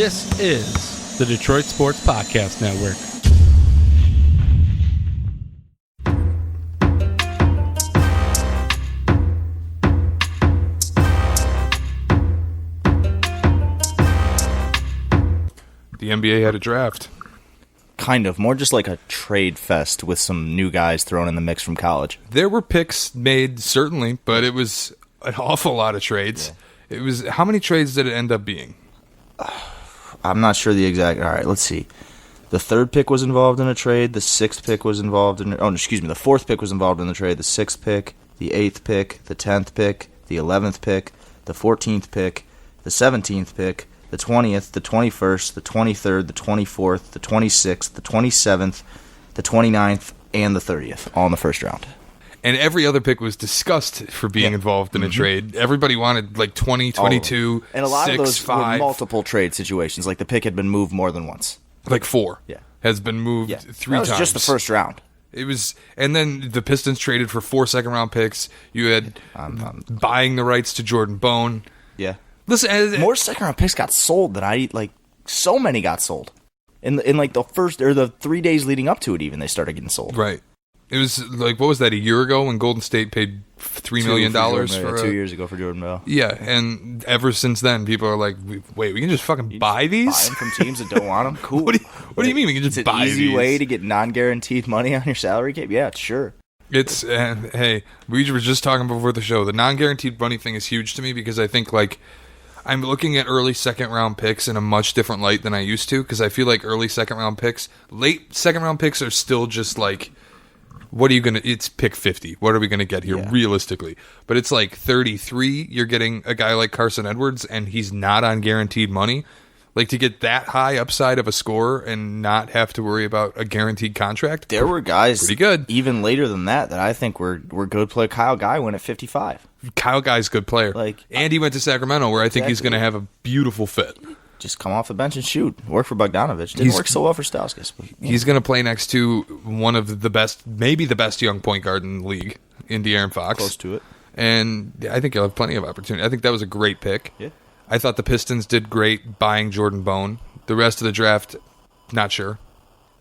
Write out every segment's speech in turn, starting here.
This is the Detroit Sports Podcast Network. The NBA had a draft. Kind of. More just like a trade fest with some new guys thrown in the mix from college. There were picks made, certainly, but it was an awful lot of trades. Yeah. It was. How many trades did it end up being? I'm not sure the exact. All right, let's see. The third pick was involved in a trade. The sixth pick was involved in. Oh, excuse me. The fourth pick was involved in the trade. The sixth pick, the eighth pick, the 10th pick, the 11th pick, the 14th pick, the 17th pick, the 20th, the 21st, the 23rd, the 24th, the 26th, the 27th, the 29th, and the 30th, all in the first round. And every other pick was discussed for being involved in a trade. Everybody wanted like 20, 22, and a lot 6, of those 5. were multiple trade situations. Like the pick had been moved more than once. Like 4. Yeah. Has been moved 3 that was times. Just the first round. It was, and then the Pistons traded for 4 second-round picks. You had buying the rights to Jordan Bone. Yeah. Listen, more second-round picks got sold than so many got sold. In like the first or the 3 days leading up to it, even they started getting sold. Right. It was like, what was that, a year ago when Golden State paid $3 million for 2 years ago for Jordan Bell. Yeah, and ever since then, people are like, wait, we can just fucking buy these? Buy them from teams that don't want them? Cool. What do you mean we can just buy these? It's an easy way to get non-guaranteed money on your salary cap? Yeah, sure. It's, hey, we were just talking before the show. The non-guaranteed money thing is huge to me because I think, like, I'm looking at early second-round picks in a much different light than I used to because I feel like early second-round picks, late second-round picks are still just like, what are you going to, it's pick 50. What are we going to get here realistically? But it's like 33, you're getting a guy like Carson Edwards, and he's not on guaranteed money. Like, to get that high upside of a scorer and not have to worry about a guaranteed contract. There were guys pretty good even later than that I think were good player. Kyle Guy went at 55. Kyle Guy's a good player. And he went to Sacramento, where I think he's going to have a beautiful fit. Just come off the bench and shoot. Work for Bogdanovich. Didn't work so well for Stauskas. He's going to play next to one of the best, maybe the best young point guard in the league, in De'Aaron Fox. Close to it. And I think he'll have plenty of opportunity. I think that was a great pick. Yeah. I thought the Pistons did great buying Jordan Bone. The rest of the draft, not sure.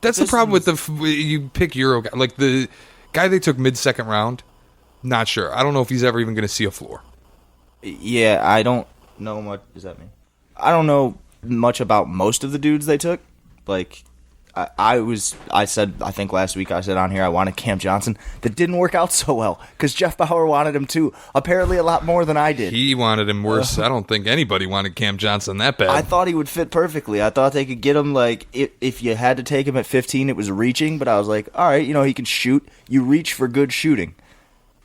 That's the problem with you pick Euro guy. Like the guy they took mid-second round, not sure. I don't know if he's ever even going to see a floor. Yeah, I don't know much. Does that mean? I don't know much about most of the dudes they took. Like, I think last week I said on here I wanted Cam Johnson. That didn't work out so well because Jeff Bauer wanted him too. Apparently a lot more than I did. He wanted him worse. I don't think anybody wanted Cam Johnson that bad. I thought he would fit perfectly. I thought they could get him, like, if you had to take him at 15, it was reaching. But I was like, all right, he can shoot. You reach for good shooting.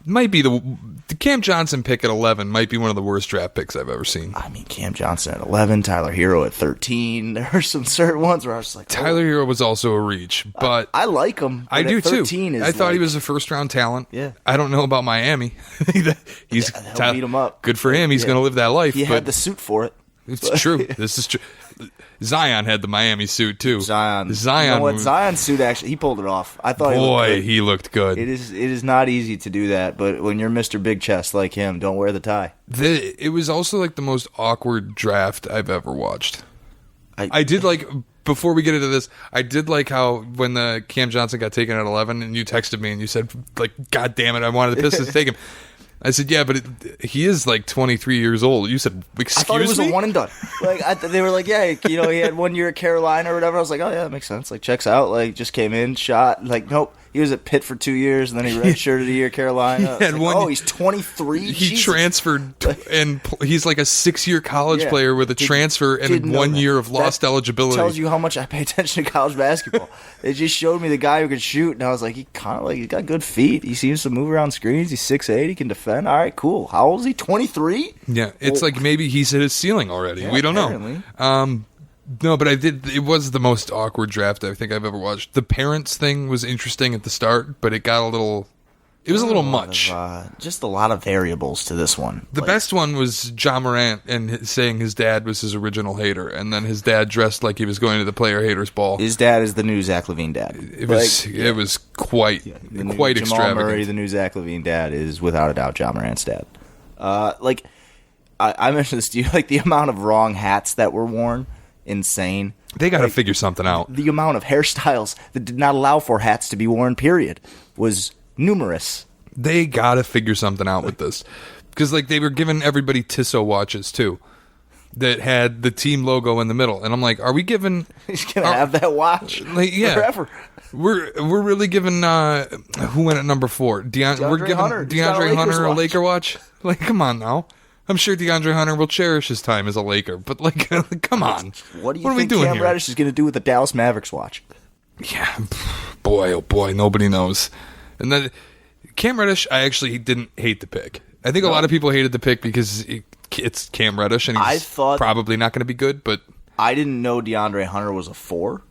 Might be the Cam Johnson pick at 11 might be one of the worst draft picks I've ever seen. I mean, Cam Johnson at 11, Tyler Hero at 13. There are some certain ones where I was like, Tyler Hero was also a reach, but I like him. I do too. I thought like, he was a first-round talent. Yeah, I don't know about Miami. He'll beat him up. Good for him. He's going to live that life. He had the suit for it. It's true. This is true. Zion had the Miami suit too. Zion. You know what? Zion's suit actually, he pulled it off. I thought. He looked good. It is not easy to do that, but when you're Mr. Big Chest like him, don't wear the tie. It was also like the most awkward draft I've ever watched. I did like, before we get into this, I did like how when the Cam Johnson got taken at 11, and you texted me and you said, like, God damn it, I wanted the Pistons to take him. I said, yeah, but he is like 23 years old. You said, excuse me? I thought it was a one and done. Like they were like, yeah, he had 1 year at Carolina or whatever. I was like, oh yeah, that makes sense. Like, checks out. Like, just came in, shot. Like, nope. He was at Pitt for 2 years, and then he redshirted a year at Carolina. He's 23. He transferred, and he's like a 6-year college player with a transfer and 1 year of lost eligibility. Tells you how much I pay attention to college basketball. They just showed me the guy who could shoot, and I was like, he's got good feet. He seems to move around screens. He's 6'8". He can defend. All right, cool. How old is he? 23? Yeah, it's like maybe he's hit his ceiling already. We don't know. No, but it was the most awkward draft I think I've ever watched. The parents thing was interesting at the start, but it got a little much. Just a lot of variables to this one. The best one was Ja Morant and saying his dad was his original hater, and then his dad dressed like he was going to the player haters ball. His dad is the new Zach LaVine dad. It was quite extravagant. Jamal Murray, the new Zach LaVine dad, is without a doubt Ja Morant's dad. I mentioned this to you, like the amount of wrong hats that were worn insane. They got to figure something out. The amount of hairstyles that did not allow for hats to be worn, period, was numerous. They got to figure something out with this. Because, like, they were giving everybody Tissot watches, too, that had the team logo in the middle. And I'm like, are we giving... He's going to have that watch forever. We're really giving... who went at number 4? We're giving Hunter. DeAndre Hunter a Laker watch? Like, come on now. I'm sure DeAndre Hunter will cherish his time as a Laker, but like, come on. What do you are we think doing Cam here? Reddish is going to do with the Dallas Mavericks watch? Yeah, boy, oh boy, nobody knows. And then Cam Reddish, I actually didn't hate the pick. I think a lot of people hated the pick because it's Cam Reddish, and he's probably not going to be good. But I didn't know DeAndre Hunter was a 4.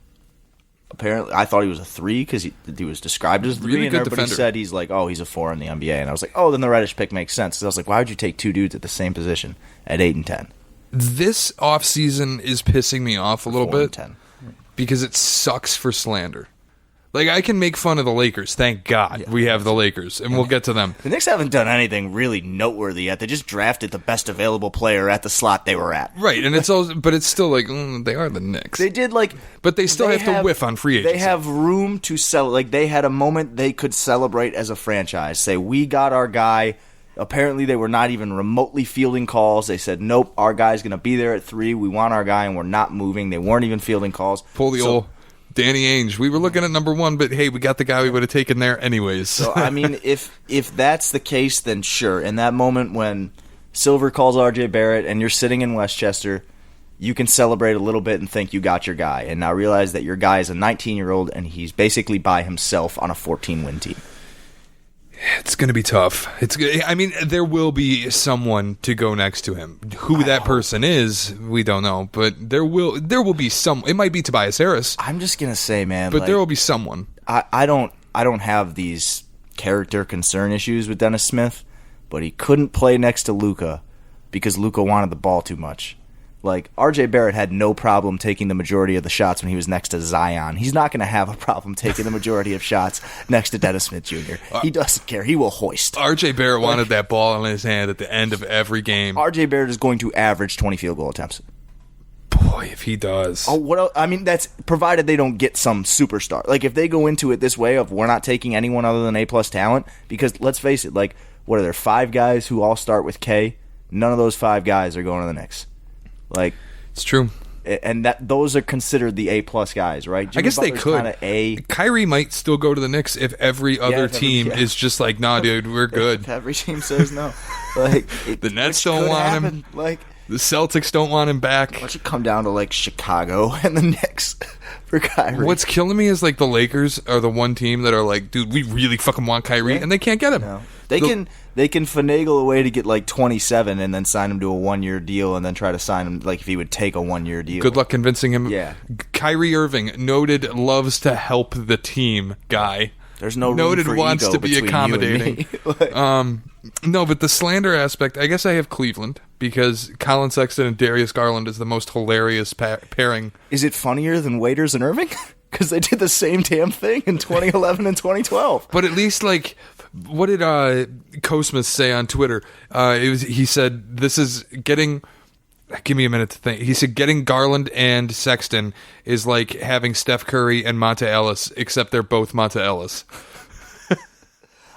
Apparently, I thought he was a 3 because he was described as a 3, really and good everybody defender. said he's like, oh, he's a 4 in the NBA. And I was like, oh, then the Reddish pick makes sense. Because I was like, why would you take 2 dudes at the same position at 8 and 10? this offseason is pissing me off a little 4 and bit 10. because it sucks for slander. Like, I can make fun of the Lakers. Thank God we have the Lakers, and we'll get to them. The Knicks haven't done anything really noteworthy yet. They just drafted the best available player at the slot they were at. Right, and it's also, but it's still like they are the Knicks. They did like, but they still have to whiff on free agency. They have room to sell. Like, they had a moment they could celebrate as a franchise. Say, we got our guy. Apparently, they were not even remotely fielding calls. They said, nope, our guy's going to be there at 3. We want our guy, and we're not moving. They weren't even fielding calls. Pull the old Danny Ainge. We were looking at number 1, but hey, we got the guy we would have taken there anyways. So, I mean, if that's the case, then sure. In that moment when Silver calls R.J. Barrett and you're sitting in Westchester, you can celebrate a little bit and think you got your guy. And now realize that your guy is a 19-year-old and he's basically by himself on a 14-win team. It's going to be tough. I mean, there will be someone to go next to him. Who that person is, we don't know. But there will be some. It might be Tobias Harris. I'm just gonna say, man. But there will be someone. I don't have these character concern issues with Dennis Smith, but he couldn't play next to Luka because Luka wanted the ball too much. Like, R.J. Barrett had no problem taking the majority of the shots when he was next to Zion. He's not going to have a problem taking the majority of shots next to Dennis Smith Jr. He doesn't care. He will hoist. R.J. Barrett wanted that ball in his hand at the end of every game. R.J. Barrett is going to average 20 field goal attempts. Boy, if he does. Oh, what else? I mean, that's provided they don't get some superstar. Like, if they go into it this way of we're not taking anyone other than A-plus talent, because let's face it, like, what are there, 5 guys who all start with K? None of those 5 guys are going to the Knicks. Like, it's true, and that those are considered the A-plus guys, right? I guess Butler's they could. A. Kyrie might still go to the Knicks if every other team is just like, nah, dude, we're good. If every team says no. Like, the Nets don't want him. Like, the Celtics don't want him back. Why don't you come down to, like, Chicago and the Knicks for Kyrie? What's killing me is, like, the Lakers are the one team that are like, dude, we really fucking want Kyrie, and they can't get him. No. They can finagle a way to get like 27 and then sign him to a 1-year deal and then try to sign him like if he would take a 1-year deal. Good luck convincing him. Yeah. Kyrie Irving, noted loves to help the team guy. There's no room noted for wants ego to be between accommodating. you and me. No, but the slander aspect, I guess I have Cleveland because Colin Sexton and Darius Garland is the most hilarious pairing. Is it funnier than Waiters and Irving? Because they did the same damn thing in 2011 and 2012. But at least, like, what did Kosmas say on Twitter? He said, this is getting... Give me a minute to think. He said getting Garland and Sexton is like having Steph Curry and Monta Ellis, except they're both Monta Ellis.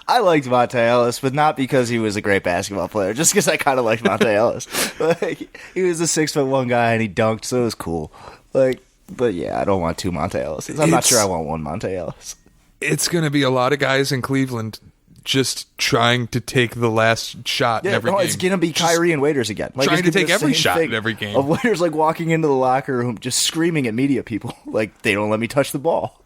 I liked Monta Ellis, but not because he was a great basketball player. Just because I kind of liked Monta Ellis. Like, he was a 6'1" guy and he dunked, so it was cool. Like, but yeah, I don't want 2 Monta Ellises. I'm not sure I want 1 Monta Ellis. It's going to be a lot of guys in Cleveland just trying to take the last shot in every game. It's going to be Kyrie and Waiters again. Like, trying to take every shot in every game. Of Waiters, like, walking into the locker room just screaming at media people. Like, they don't let me touch the ball.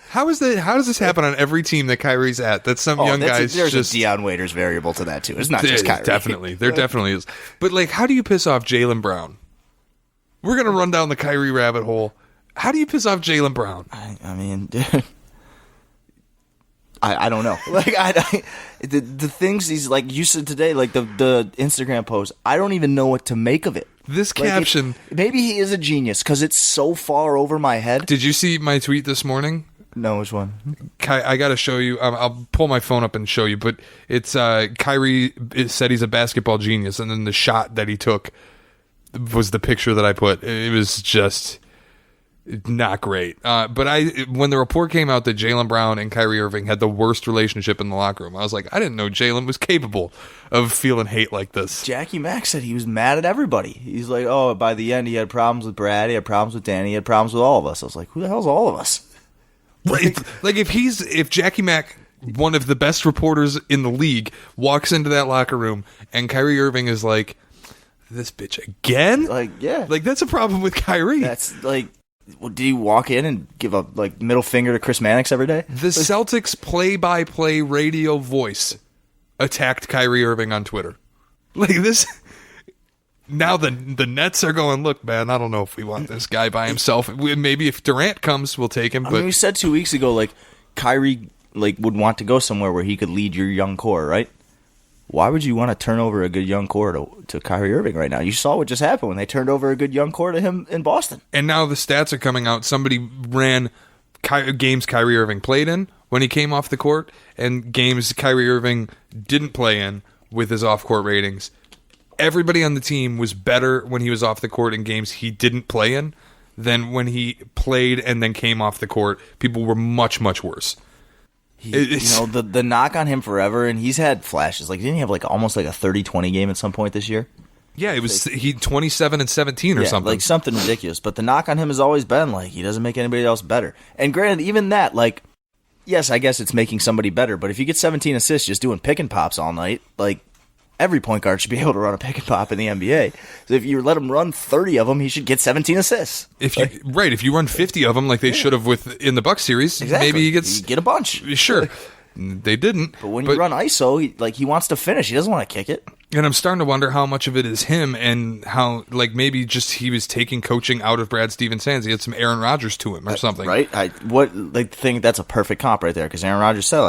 How does this happen on every team that Kyrie's at? That some young guys there's just... a Deion Waiters variable to that, too. It's not just Kyrie. Definitely. There definitely is. But, like, how do you piss off Jaylen Brown? We're going to run down the Kyrie rabbit hole. How do you piss off Jaylen Brown? I mean, dude, I don't know. Like, the things he's, like, you said today, like the Instagram post, I don't even know what to make of it. This caption... Maybe he is a genius, because it's so far over my head. Did you see my tweet this morning? No, which one? I got to show you. I'll pull my phone up and show you. But it's Kyrie said he's a basketball genius, and then the shot that he took was the picture that I put. It was just not great. But when the report came out that Jaylen Brown and Kyrie Irving had the worst relationship in the locker room, I was like, I didn't know Jaylen was capable of feeling hate like this. Jackie Mack said he was mad at everybody. He's like, oh, by the end he had problems with Brad, he had problems with Danny, he had problems with all of us. I was like, who the hell's all of us? Like if Jackie Mack, one of the best reporters in the league, walks into that locker room and Kyrie Irving is like, this bitch again? Like, yeah. Like, that's a problem with Kyrie. That's like, did he walk in and give a middle finger to Chris Mannix every day? The Celtics play-by-play radio voice attacked Kyrie Irving on Twitter. Like this. Now the Nets are going, look, man, I don't know if we want this guy by himself. Maybe if Durant comes, we'll take him. But we said 2 weeks ago, like, Kyrie would want to go somewhere where he could lead your young core, right? Why would you want to turn over a good young core to Kyrie Irving right now? You saw what just happened when they turned over a good young core to him in Boston. And now the stats are coming out. Somebody ran games Kyrie Irving played in when he came off the court and games Kyrie Irving didn't play in with his off-court ratings. Everybody on the team was better when he was off the court in games he didn't play in than when he played and then came off the court. People were much, much worse. The knock on him forever, and he's had flashes. Like, didn't he have almost a 30-20 game at some point this year? Yeah, it was he 27 and 17 or something. Like something ridiculous. But the knock on him has always been he doesn't make anybody else better. And granted, even that, yes, I guess it's making somebody better. But if you get 17 assists just doing pick and pops all night, every point guard should be able to run a pick and pop in the NBA. So if you let him run 30 of them, he should get 17 assists. If you run 50 of them like they should have in the Bucks series, maybe he gets... You get a bunch. Sure. They didn't. But when you run ISO, he wants to finish. He doesn't want to kick it. And I'm starting to wonder how much of it is him and how, maybe just he was taking coaching out of Brad Stevens' hands. He had some Aaron Rodgers to him or something. Right? That's a perfect comp right there, because Aaron Rodgers said,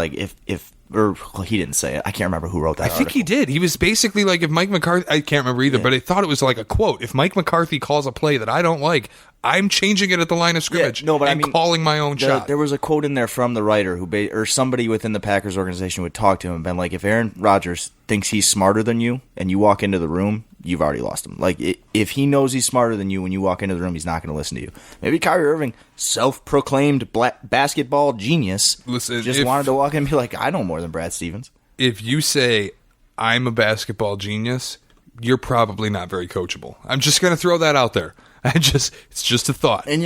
or he didn't say it. I can't remember who wrote that. I think he did. He was basically if Mike McCarthy, I can't remember either, but I thought it was a quote. If Mike McCarthy calls a play that I don't like, I'm changing it at the line of scrimmage calling my own shot. There was a quote in there from the writer or somebody within the Packers organization would talk to him and been like, if Aaron Rodgers thinks he's smarter than you and you walk into the room, you've already lost him. If he knows he's smarter than you when you walk into the room, he's not going to listen to you. Maybe Kyrie Irving, self-proclaimed basketball genius, wanted to walk in and be like, I know more than Brad Stevens. If you say, I'm a basketball genius, you're probably not very coachable. I'm just going to throw that out there. It's just a thought. And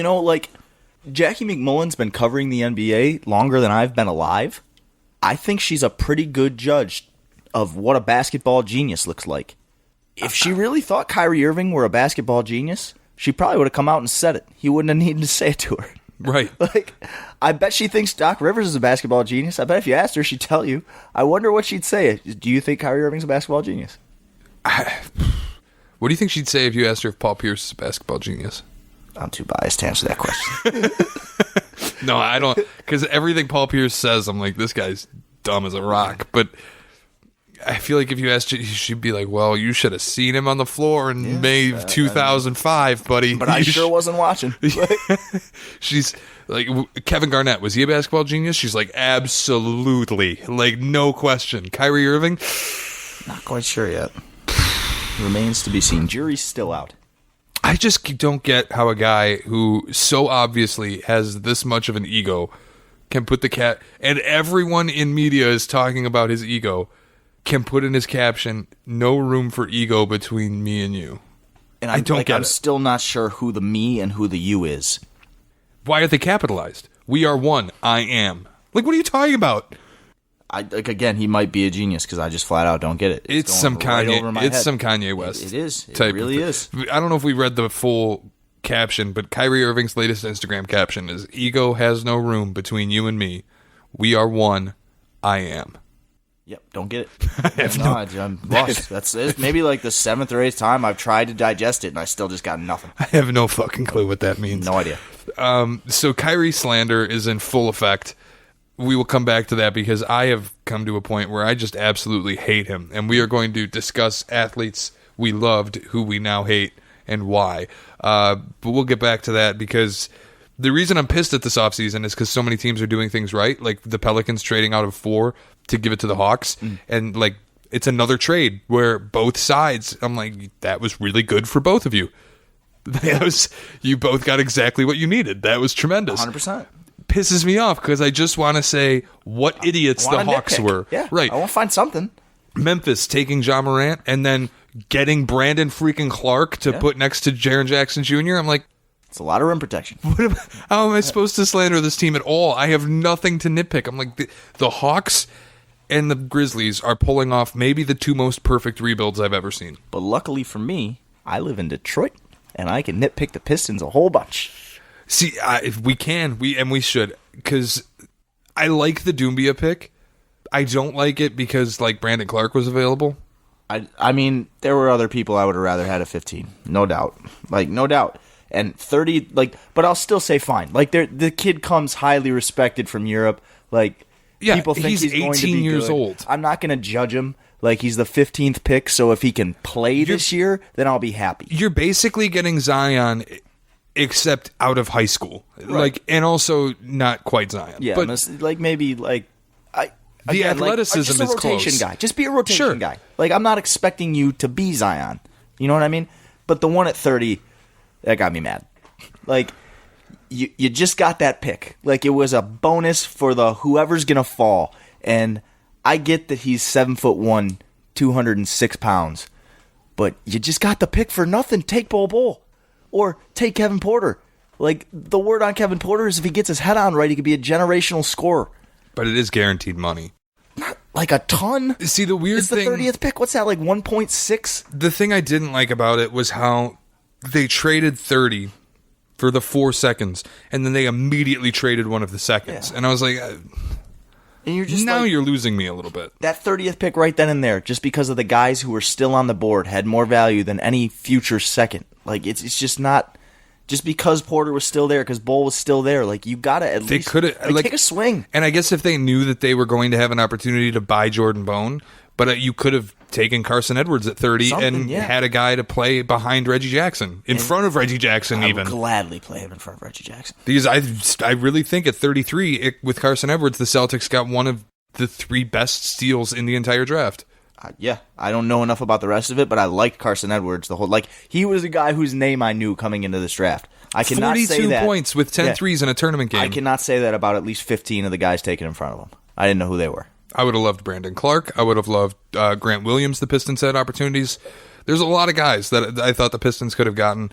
Jackie McMullen's been covering the NBA longer than I've been alive. I think she's a pretty good judge of what a basketball genius looks like. If she really thought Kyrie Irving were a basketball genius, she probably would have come out and said it. He wouldn't have needed to say it to her. Right. I bet she thinks Doc Rivers is a basketball genius. I bet if you asked her, she'd tell you. I wonder what she'd say. Do you think Kyrie Irving's a basketball genius? What do you think she'd say if you asked her if Paul Pierce is a basketball genius? I'm too biased to answer that question. No, I don't. Because everything Paul Pierce says, I'm like, this guy's dumb as a rock. But I feel like if you asked, she'd be like, well, you should have seen him on the floor in May 2005, buddy. But I sure wasn't watching. She's like, Kevin Garnett, was he a basketball genius? She's like, absolutely. No question. Kyrie Irving? Not quite sure yet. Remains to be seen. Jury's still out. I just don't get how a guy who so obviously has this much of an ego can put the cat, and everyone in media is talking about his ego, can put in his caption, no room for ego between me and you. And I don't get it. I'm still not sure who the me and who the you is. Why are they capitalized? We are one. I am. What are you talking about? Again, he might be a genius because I just flat out don't get it. It's some Kanye. It's some Kanye West. It is. It really is. I don't know if we read the full caption, but Kyrie Irving's latest Instagram caption is, "Ego has no room between you and me. We are one. I am." Yep. Don't get it. I'm lost. That's it. Maybe the 7th or 8th time I've tried to digest it, and I still just got nothing. I have no fucking clue what that means. No idea. So Kyrie slander is in full effect. We will come back to that because I have come to a point where I just absolutely hate him. And we are going to discuss athletes we loved who we now hate and why. But we'll get back to that because the reason I'm pissed at this offseason is because so many teams are doing things right. Like the Pelicans trading out of 4 to give it to the Hawks. And it's another trade where both sides, I'm like, that was really good for both of you. You both got exactly what you needed. That was tremendous. 100%. Pisses me off because I just want to say what idiots the Hawks were. Yeah, right. I want to find something. Memphis taking Ja Morant and then getting Brandon freaking Clark to put next to Jaren Jackson Jr. I'm like, it's a lot of rim protection. How am I supposed to slander this team at all? I have nothing to nitpick. I'm like, the Hawks and the Grizzlies are pulling off maybe the two most perfect rebuilds I've ever seen. But luckily for me, I live in Detroit, and I can nitpick the Pistons a whole bunch. See, if we can, we should, because I like the Doumbia pick. I don't like it because like Brandon Clark was available. I mean, there were other people I would have rather had at 15, no doubt. Like, no doubt. And 30, like, but I'll still say fine. Like, the kid comes highly respected from Europe. Like, yeah, people think he's 18 going to be years good. old. I'm not going to judge him. Like, he's the 15th pick, so if he can play this year, then I'll be happy. You're basically getting Zion, except out of high school. Right. Like, and also not quite Zion. Yeah, but like maybe like the athleticism is close. Rotation guy. Just be a rotation guy. Like, I'm not expecting you to be Zion. You know what I mean? But the one at 30, that got me mad. Like, you just got that pick. Like, it was a bonus for the whoever's gonna fall. And I get that he's 7'1", 206 pounds, but you just got the pick for nothing. Take Bol Bol, or take Kevin Porter. Like, the word on Kevin Porter is if he gets his head on right, he could be a generational scorer. But it is guaranteed money. Not like a ton. See, the weird thing... It's the 30th pick. What's that, like 1.6? The thing I didn't like about it was how they traded 30 for the 4 seconds, and then they immediately traded one of the seconds. Yeah. And I was like... And you're just now you're losing me a little bit. That 30th pick right then and there, just because of the guys who were still on the board, had more value than any future second. Like, it's just not... Just because Porter was still there, because Bol was still there, like, you gotta at least take a swing. And I guess if they knew that they were going to have an opportunity to buy Jordan Bone, but you could have taken Carson Edwards at 30 and had a guy to play behind Reggie Jackson, in front of Reggie Jackson. I would gladly play him in front of Reggie Jackson. Because I really think at 33, with Carson Edwards, the Celtics got one of the 3 best steals in the entire draft. Yeah, I don't know enough about the rest of it, but I liked Carson Edwards. He was a guy whose name I knew coming into this draft. I cannot say that. 42 points with 10 threes in a tournament game. I cannot say that about at least 15 of the guys taken in front of him. I didn't know who they were. I would have loved Brandon Clark. I would have loved Grant Williams. The Pistons had opportunities. There's a lot of guys that I thought the Pistons could have gotten.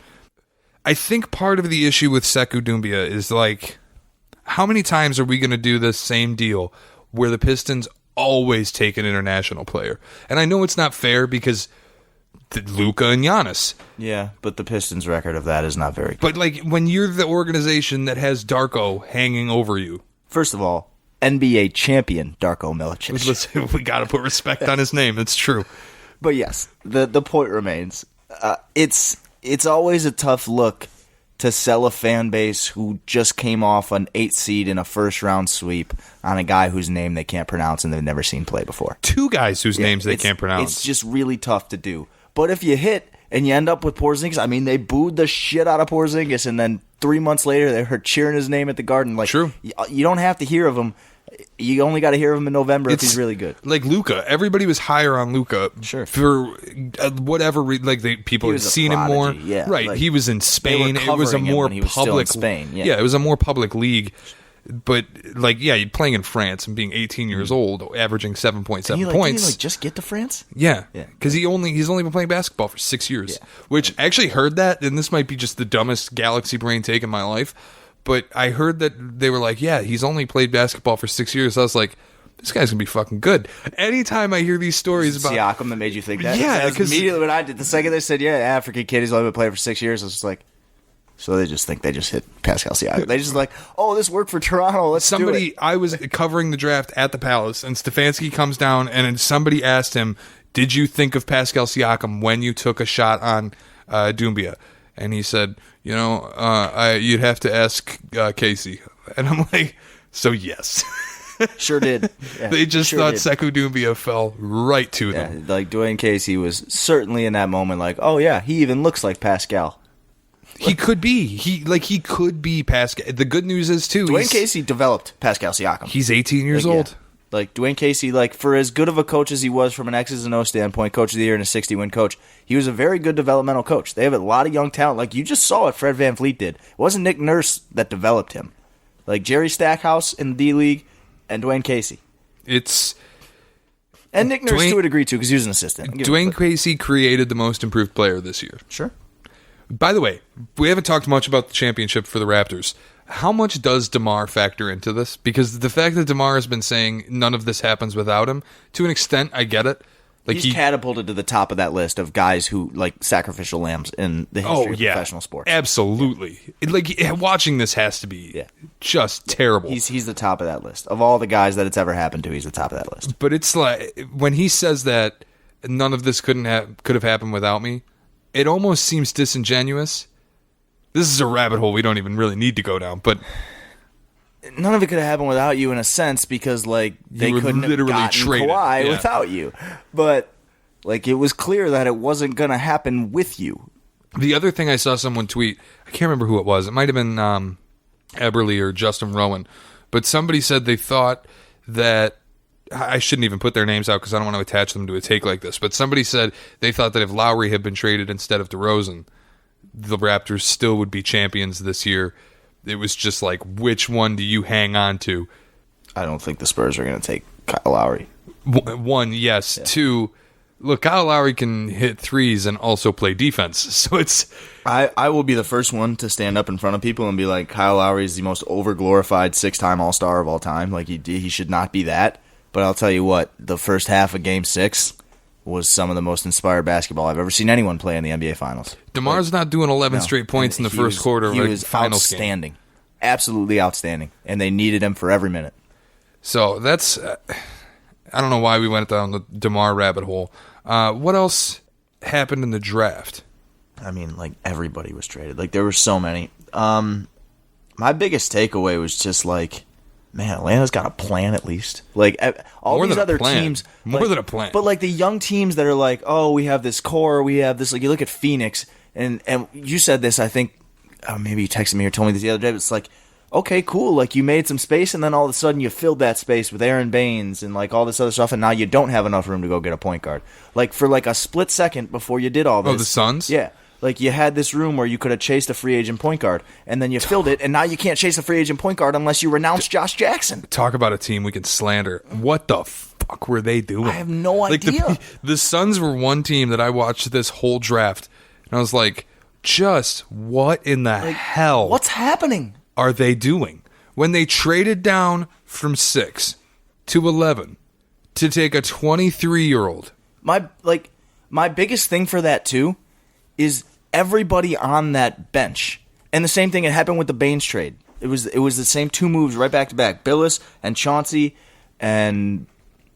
I think part of the issue with Sekou Doumbia is, like, how many times are we going to do this same deal where the Pistons always take an international player? And I know it's not fair because Luka and Giannis. Yeah, but the Pistons' record of that is not very good. But, like, when you're the organization that has Darko hanging over you. First of all, NBA champion Darko Milicic. Listen, we got to put respect on his name. It's true. But yes, the point remains. It's always a tough look to sell a fan base who just came off an 8 seed in a first-round sweep on a guy whose name they can't pronounce and they've never seen play before. 2 guys whose names they can't pronounce. It's just really tough to do. But if you hit and you end up with Porzingis, I mean, they booed the shit out of Porzingis, and then 3 months later they were cheering his name at the Garden. Like, true. You don't have to hear of him. You only got to hear of him in November if he's really good. Like Luka, everybody was higher on Luka for whatever reason. Like people had seen him more. Yeah, right, like, he was in Spain. It was a more public Spain. Yeah, it was a more public league. But you're playing in France and being 18 years old, averaging 7.7 points. Did he just get to France? Yeah, because he's only been playing basketball for 6 years. Yeah. Which I actually heard that, and this might be just the dumbest galaxy brain take in my life. But I heard that they were like, yeah, he's only played basketball for 6 years. I was like, this guy's going to be fucking good. Anytime I hear these stories about Siakam that made you think that? Yeah, because immediately when I did, the second they said, yeah, African kid, he's only been playing for 6 years, I was just like, so they just think they just hit Pascal Siakam. They just like, oh, this worked for Toronto, let's do it. I was covering the draft at the Palace, and Stefanski comes down, and somebody asked him, did you think of Pascal Siakam when you took a shot on Doumbia? And he said, you'd have to ask Casey. And I'm like, so yes. Sure did. Yeah, they just thought Sekou Doumbia fell right to them. Like Dwayne Casey was certainly in that moment like, oh yeah, he even looks like Pascal. He could be. He could be Pascal. The good news is, too, Dwayne Casey developed Pascal Siakam. He's 18 years old. Like, Dwayne Casey, like, for as good of a coach as he was from an X's and O standpoint, coach of the year and a 60-win coach, he was a very good developmental coach. They have a lot of young talent. Like, you just saw what Fred VanVleet did. It wasn't Nick Nurse that developed him. Like, Jerry Stackhouse in the D-League and Dwayne Casey. And Nick Nurse to a degree, too, because he was an assistant. Dwayne Casey created the most improved player this year. Sure. By the way, we haven't talked much about the championship for the Raptors. How much does DeMar factor into this? Because the fact that DeMar has been saying none of this happens without him, to an extent, I get it. Like he's catapulted to the top of that list of guys who, like, sacrificial lambs in the history of professional sports. Absolutely. Like, watching this has to be just terrible. He's the top of that list. Of all the guys that it's ever happened to, he's the top of that list. But it's like, when he says that none of this could have happened without me, it almost seems disingenuous. This is a rabbit hole we don't even really need to go down, but none of it could have happened without you in a sense because, like, they couldn't have gotten Kawhi without you. But, like, it was clear that it wasn't going to happen with you. The other thing I saw someone tweet, I can't remember who it was. It might have been Eberle or Justin Rowan, but somebody said they thought that, I shouldn't even put their names out because I don't want to attach them to a take like this, but somebody said they thought that if Lowry had been traded instead of DeRozan, the Raptors still would be champions this year. It was just like, which one do you hang on to? I don't think the Spurs are going to take Kyle Lowry. One, yes. Yeah. Two, look, Kyle Lowry can hit threes and also play defense. So it's... I will be the first one to stand up in front of people and be like, Kyle Lowry is the most over-glorified 6-time All-Star of all time. Like, he should not be that. But I'll tell you what, the first half of Game 6 was some of the most inspired basketball I've ever seen anyone play in the NBA Finals. DeMar's not doing 11 straight points in the first quarter of a finals game. Outstanding. Absolutely outstanding. And they needed him for every minute. So that's... I don't know why we went down the DeMar rabbit hole. What else happened in the draft? I mean, like, everybody was traded. Like, there were so many. My biggest takeaway was just, like... Man, Atlanta's got a plan at least. Like all more these other teams, more than a plan. But like the young teams that are like, oh, we have this core, we have this. Like you look at Phoenix, and you said this. I think maybe you texted me or told me this the other day. But it's like, okay, cool. Like you made some space, and then all of a sudden you filled that space with Aaron Baines and like all this other stuff, and now you don't have enough room to go get a point guard. Like for like a split second before you did all this. Oh, the Suns? Yeah. Like, you had this room where you could have chased a free agent point guard, and then you filled it, and now you can't chase a free agent point guard unless you renounce Josh Jackson. Talk about a team we can slander. What the fuck were they doing? I have no idea. Like the Suns were one team that I watched this whole draft, and I was like, just what in the hell? What's happening? Are they doing? When they traded down from 6 to 11 to take a 23-year-old. My biggest thing for that, too, is everybody on that bench. And the same thing had happened with the Baines trade. It was the same two moves right back to back. Billis and Chauncey and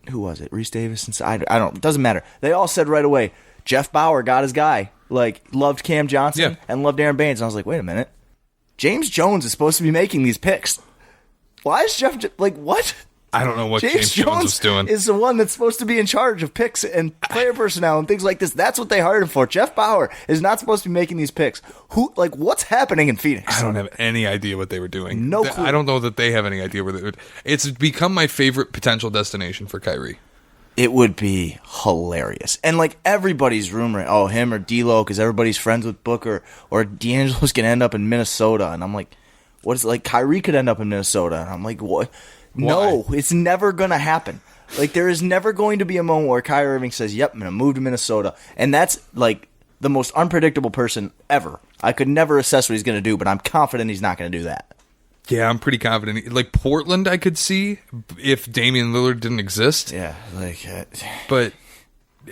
who was it? Reese Davis and I don't. It doesn't matter. They all said right away, Jeff Bauer got his guy. Like loved Cam Johnson and loved Aaron Baines. And I was like, wait a minute. James Jones is supposed to be making these picks. Why is Jeff like what? I don't know what James Jones was doing. Is the one that's supposed to be in charge of picks and player personnel and things like this. That's what they hired him for. Jeff Bauer is not supposed to be making these picks. What's happening in Phoenix? I don't have any idea what they were doing. No clue. I don't know that they have any idea where they would. It's become my favorite potential destination for Kyrie. It would be hilarious. And like everybody's rumoring, him or D'Lo, because everybody's friends with Booker, or D'Angelo's going to end up in Minnesota. And I'm like, what is it? Like Kyrie could end up in Minnesota. And I'm like, what? No, it's never going to happen. Like, there is never going to be a moment where Kyrie Irving says, yep, I'm going to move to Minnesota. And that's, like, the most unpredictable person ever. I could never assess what he's going to do, but I'm confident he's not going to do that. Yeah, I'm pretty confident. Like, Portland, I could see if Damian Lillard didn't exist. Yeah, like... But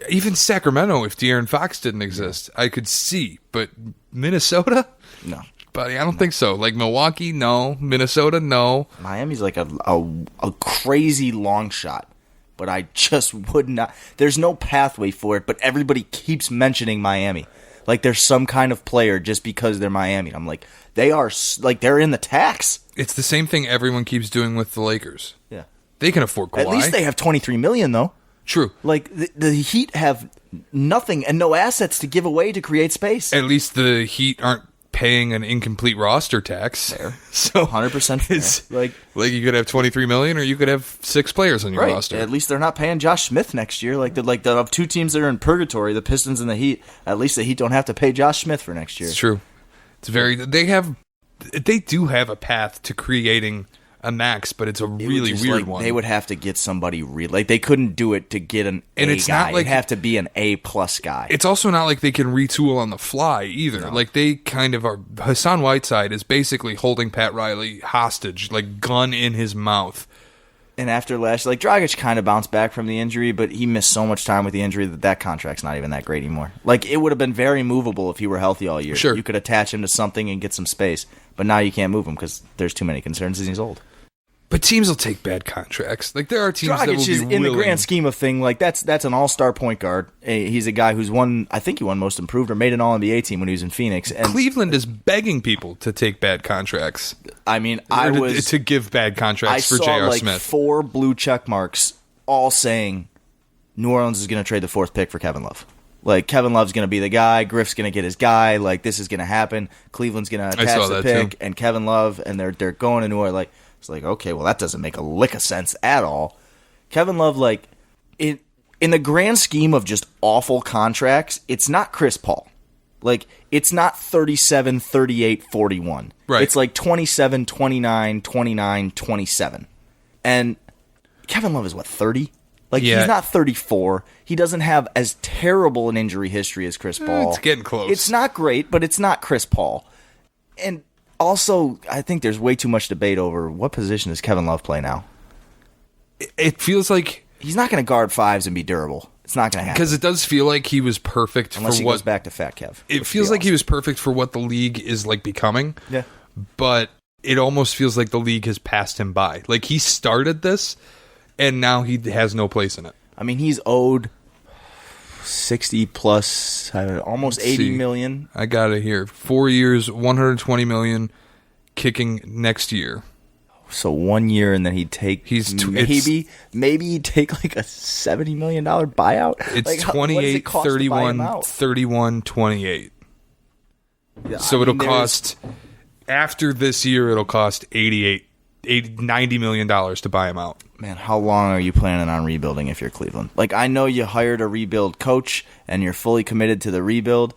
even Sacramento, if De'Aaron Fox didn't exist, I could see. But Minnesota? No. Buddy, I don't think so. Like Milwaukee, no. Minnesota, no. Miami's like a crazy long shot, but I just would not. There's no pathway for it, but everybody keeps mentioning Miami. Like there's some kind of player just because they're Miami. I'm like, they're in the tax. It's the same thing everyone keeps doing with the Lakers. Yeah. They can afford Kawhi. At least they have $23 million, though. True. Like the Heat have nothing and no assets to give away to create space. At least the Heat aren't paying an incomplete roster tax. Fair. So 100% fair. It's Like you could have $23 million, or you could have 6 players on your roster. At least they're not paying Josh Smith next year. The of two teams that are in purgatory, the Pistons and the Heat. At least the Heat don't have to pay Josh Smith for next year. It's true. It's they do have a path to creating a max, but it's a really weird one. They would have to get somebody they couldn't do it to get an and A it's guy. not like It'd have to be an A+ guy. It's also not like they can retool on the fly either. No. Like they kind of are. Hassan Whiteside is basically holding Pat Riley hostage, like gun in his mouth. And after last, Dragic kind of bounced back from the injury, but he missed so much time with the injury that contract's not even that great anymore. It would have been very movable if he were healthy all year. Sure. You could attach him to something and get some space, but now you can't move him because there's too many concerns and he's old. But teams will take bad contracts. There are teams that will Dragic be is, willing. in the grand scheme of thing, that's an all-star point guard. He's a guy who's I think he won most improved or made an All-NBA team when he was in Phoenix. And Cleveland is begging people to take bad contracts. I mean, to give bad contracts for J.R. Smith. 4 blue check marks all saying New Orleans is going to trade the 4th pick for Kevin Love. Kevin Love's going to be the guy. Griff's going to get his guy. This is going to happen. Cleveland's going to attach the pick, too. and Kevin Love, and they're going to New Orleans. It's okay, well, that doesn't make a lick of sense at all. Kevin Love, in the grand scheme of just awful contracts, it's not Chris Paul. It's not 37, 38, 41. Right. It's 27, 29, 29, 27. And Kevin Love is, 30? He's not 34. He doesn't have as terrible an injury history as Chris Paul. It's getting close. It's not great, but it's not Chris Paul. And also, I think there's way too much debate over what position does Kevin Love play now. It feels like he's not going to guard fives and be durable. It's not going to happen. Because it does feel like he was perfect unless for he what goes back to Fat Kev. It feels like he was perfect for what the league is becoming. Yeah. But it almost feels like the league has passed him by. He started this, and now he has no place in it. I mean, he's owed 60 plus, almost 80 million. I got it here. 4 years, 120 million, kicking next year. So 1 year, and then he'd take maybe he'd take a $70 million buyout. It's 28, 31, 31, 28. Yeah, so it'll cost after this year. It'll cost $90 million to buy him out. Man, how long are you planning on rebuilding if you're Cleveland? I know you hired a rebuild coach and you're fully committed to the rebuild,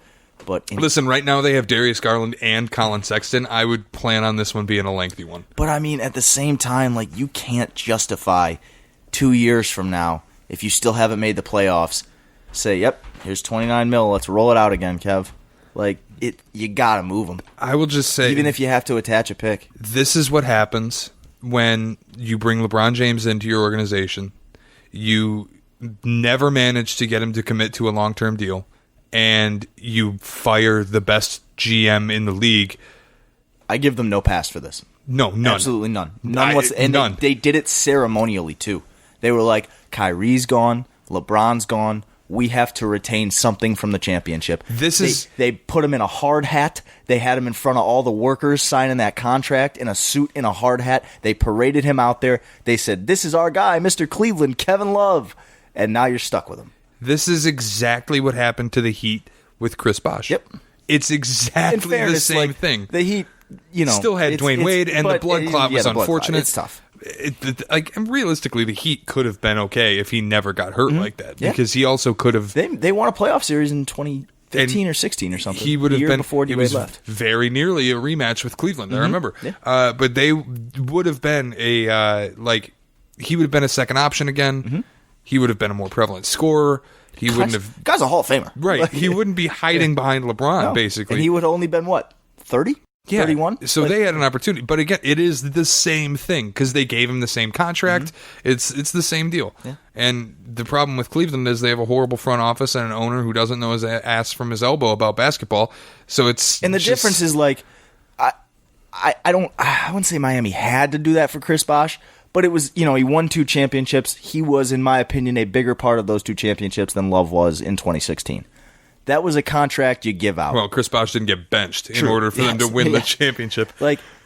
but listen, right now they have Darius Garland and Colin Sexton. I would plan on this one being a lengthy one. But I mean, at the same time, you can't justify 2 years from now if you still haven't made the playoffs. Say, yep, here's 29 mil. Let's roll it out again, Kev. You gotta move them. I will just say, even if you have to attach a pick, this is what happens when you bring LeBron James into your organization. You never manage to get him to commit to a long-term deal, and you fire the best GM in the league. I give them no pass for this. No, none. Absolutely none. None. They did it ceremonially, too. They were like, Kyrie's gone, LeBron's gone, we have to retain something from the championship. They put him in a hard hat. They had him in front of all the workers signing that contract in a suit, in a hard hat. They paraded him out there. They said, this is our guy, Mr. Cleveland, Kevin Love. And now you're stuck with him. This is exactly what happened to the Heat with Chris Bosh. Yep. It's exactly the same thing. The Heat, still had Dwayne Wade, and the blood clot was unfortunate. It's tough. Realistically, the Heat could have been okay if he never got hurt like that, because he also could have. They won a playoff series in 2015 or 16 or something. He would have been before D-Wade left. Very nearly a rematch with Cleveland. I remember, but they would have been he would have been a second option again. Mm-hmm. He would have been a more prevalent scorer. He wouldn't have. Guy's a Hall of Famer, right? He wouldn't be hiding behind LeBron, basically, and he would have only been 30. Yeah, 31? So they had an opportunity. But again, it is the same thing because they gave him the same contract. Mm-hmm. It's the same deal. Yeah. And the problem with Cleveland is they have a horrible front office and an owner who doesn't know his ass from his elbow about basketball. So it's and the difference is I wouldn't say Miami had to do that for Chris Bosh, but it was, he won 2 championships. He was, in my opinion, a bigger part of those 2 championships than Love was in 2016. That was a contract you give out. Well, Chris Bosh didn't get benched in order for them to win the championship.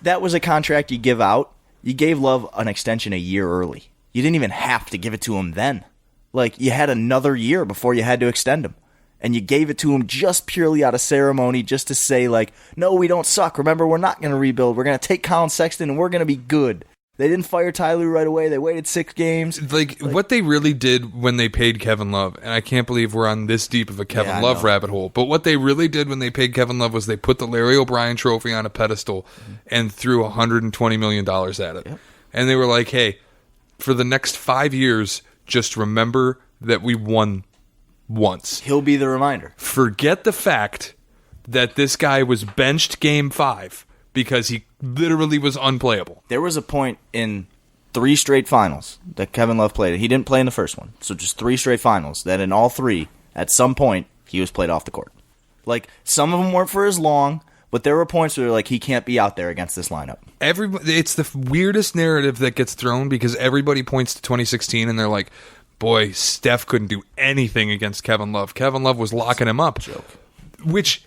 That was a contract you give out. You gave Love an extension a year early. You didn't even have to give it to him then. You had another year before you had to extend him. and you gave it to him just purely out of ceremony, just to say, like, no, we don't suck. Remember, we're not going to rebuild. We're going to take Colin Sexton, and we're going to be good. They didn't fire Ty Lue right away. They waited 6 games. Like, what they really did when they paid Kevin Love, and I can't believe we're on this deep of a Kevin Love rabbit hole, but what they really did when they paid Kevin Love was they put the Larry O'Brien trophy on a pedestal and threw $120 million at it. Yep. And they were like, hey, for the next 5 years, just remember that we won once. He'll be the reminder. Forget the fact that this guy was benched game 5 because he literally was unplayable. There was a point in 3 straight finals that Kevin Love played. He didn't play in the first one, so just 3 straight finals, that in all 3, at some point, he was played off the court. Like, some of them weren't for as long, but there were points where like he can't be out there against this lineup. It's the weirdest narrative that gets thrown because everybody points to 2016 and they're like, boy, Steph couldn't do anything against Kevin Love. Kevin Love was locking him up. Joke. Which...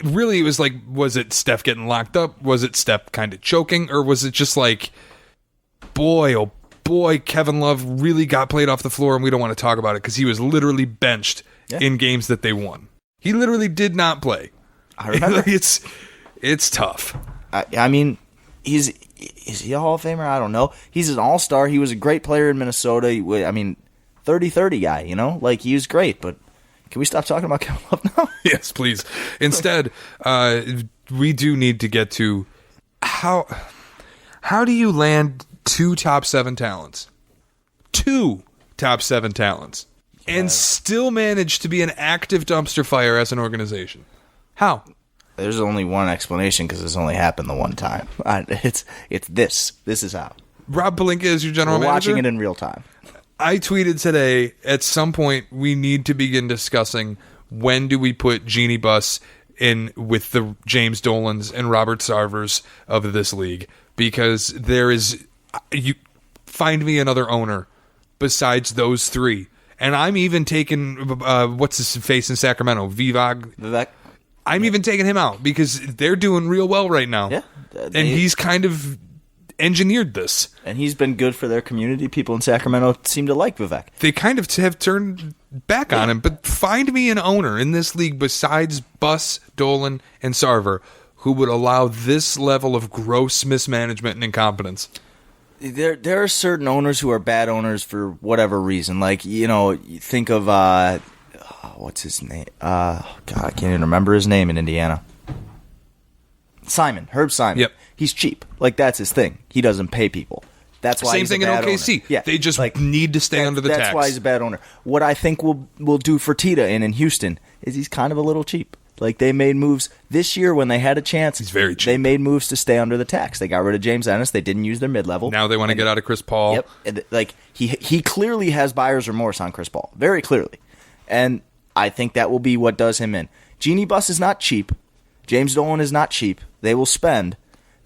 really, it was like, was it Steph getting locked up? Was it Steph kind of choking? Or was it just like, boy, oh boy, Kevin Love really got played off the floor and we don't want to talk about it because he was literally benched in games that they won. He literally did not play. I remember. It's tough. I mean, is he a Hall of Famer? I don't know. He's an all-star. He was a great player in Minnesota. I mean, 30-30 guy, you know? Like, he was great, but... Can we stop talking about Kevin Love now? Yes, please. Instead, we do need to get to how do you land 2 top 7 talents? 2 top 7 talents. And still manage to be an active dumpster fire as an organization. How? There's only one explanation because it's only happened the one time. It's this. This is how. Rob Pelinka is your general We're manager? watching it in real time. I tweeted today, at some point, we need to begin discussing when do we put Jeannie Buss in with the James Dolans and Robert Sarvers of this league. Because there is... you find me another owner besides those 3. And I'm even taking... what's his face in Sacramento? Vivek? I'm even taking him out because they're doing real well right now. Yeah. And he's kind of... engineered this. And he's been good for their community. People in Sacramento seem to like Vivek. They kind of have turned back on him, but find me an owner in this league besides Buss, Dolan, and Sarver who would allow this level of gross mismanagement and incompetence. There are certain owners who are bad owners for whatever reason. Like, you know, you think of, what's his name? God, I can't even remember his name in Indiana. Herb Simon. Yep. He's cheap. Like, that's his thing. He doesn't pay people. That's why Same he's thing a in bad OKC. owner. Yeah. They just need to stay under the tax. That's why he's a bad owner. What I think we'll do for Tita in Houston is he's kind of a little cheap. Like, they made moves this year when they had a chance. He's very cheap. They made moves to stay under the tax. They got rid of James Ennis. They didn't use their mid-level. Now they want to get out of Chris Paul. Yep. And, like, he clearly has buyer's remorse on Chris Paul. Very clearly. And I think that will be what does him in. Jeannie Buss is not cheap. James Dolan is not cheap. They will spend.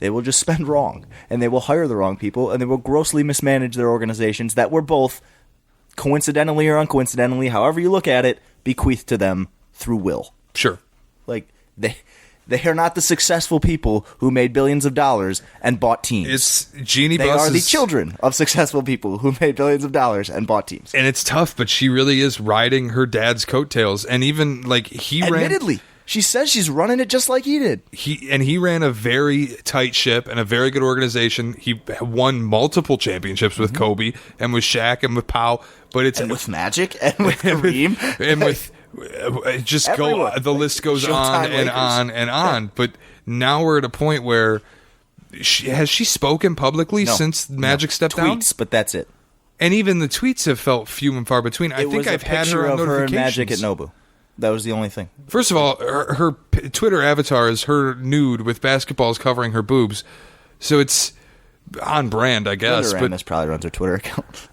They will just spend wrong. And they will hire the wrong people. And they will grossly mismanage their organizations that were both, coincidentally or uncoincidentally, however you look at it, bequeathed to them through will. Sure. Like, they are not the successful people who made billions of dollars and bought teams. It's Jeannie Buss. They are the children of successful people who made billions of dollars and bought teams. And it's tough, but she really is riding her dad's coattails. And even, like, Admittedly, she says she's running it just like he did. He ran a very tight ship and a very good organization. He won multiple championships with Kobe and with Shaq and with Pau. But it's with Magic and with Kareem. And with... the list goes on and on and on. Yeah. But now we're at a point where has she spoken publicly since Magic stepped down? Tweets, but that's it. And even the tweets have felt few and far between. I think I've had her on of her and notifications. Magic at Nobu. That was the only thing. First of all, her Twitter avatar is her nude with basketballs covering her boobs, so it's on brand, I guess. But Rambis probably runs her Twitter account.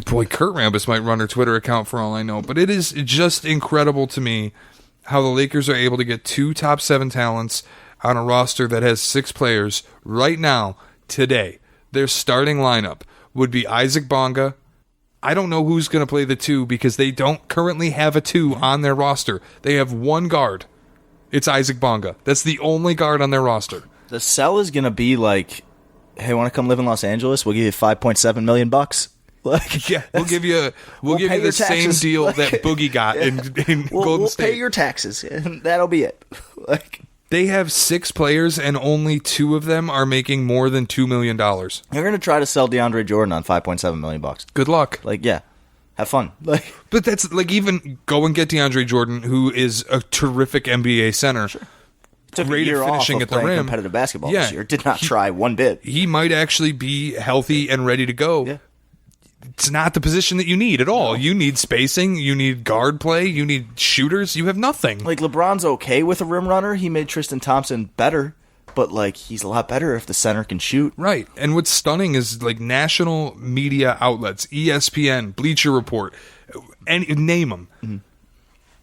Boy, Kurt Rambis might run her Twitter account for all I know. But it is just incredible to me how the Lakers are able to get 2 top 7 talents on a roster that has 6 players right now, today. Their starting lineup would be Isaac Bonga. I don't know who's going to play the 2 because they don't currently have a 2 on their roster. They have one guard. It's Isaac Bonga. That's the only guard on their roster. The sell is going to be like, hey, want to come live in Los Angeles? We'll give you $5.7 million. Like, Yeah, we'll give you pay the your same taxes. deal Like, that Boogie got in Golden we'll State. pay your taxes, and that'll be it. Like, They have 6 players, and only 2 of them are making more than $2 million. they're gonna try to sell DeAndre Jordan on $5.7 million. Good luck. Like, yeah, have fun. Like, But that's like, even go and get DeAndre Jordan, who is a terrific NBA center. Sure. Took Great a year at finishing off of at the playing rim. competitive basketball Yeah, this year. Did not try one bit. He might actually be healthy and ready to go. Yeah. It's not the position that you need at all. You need spacing. You need guard play. You need shooters. You have nothing. Like, LeBron's okay with a rim runner. He made Tristan Thompson better, but like, he's a lot better if the center can shoot. Right. And what's stunning is like national media outlets, ESPN, Bleacher Report, and name them. Mm-hmm.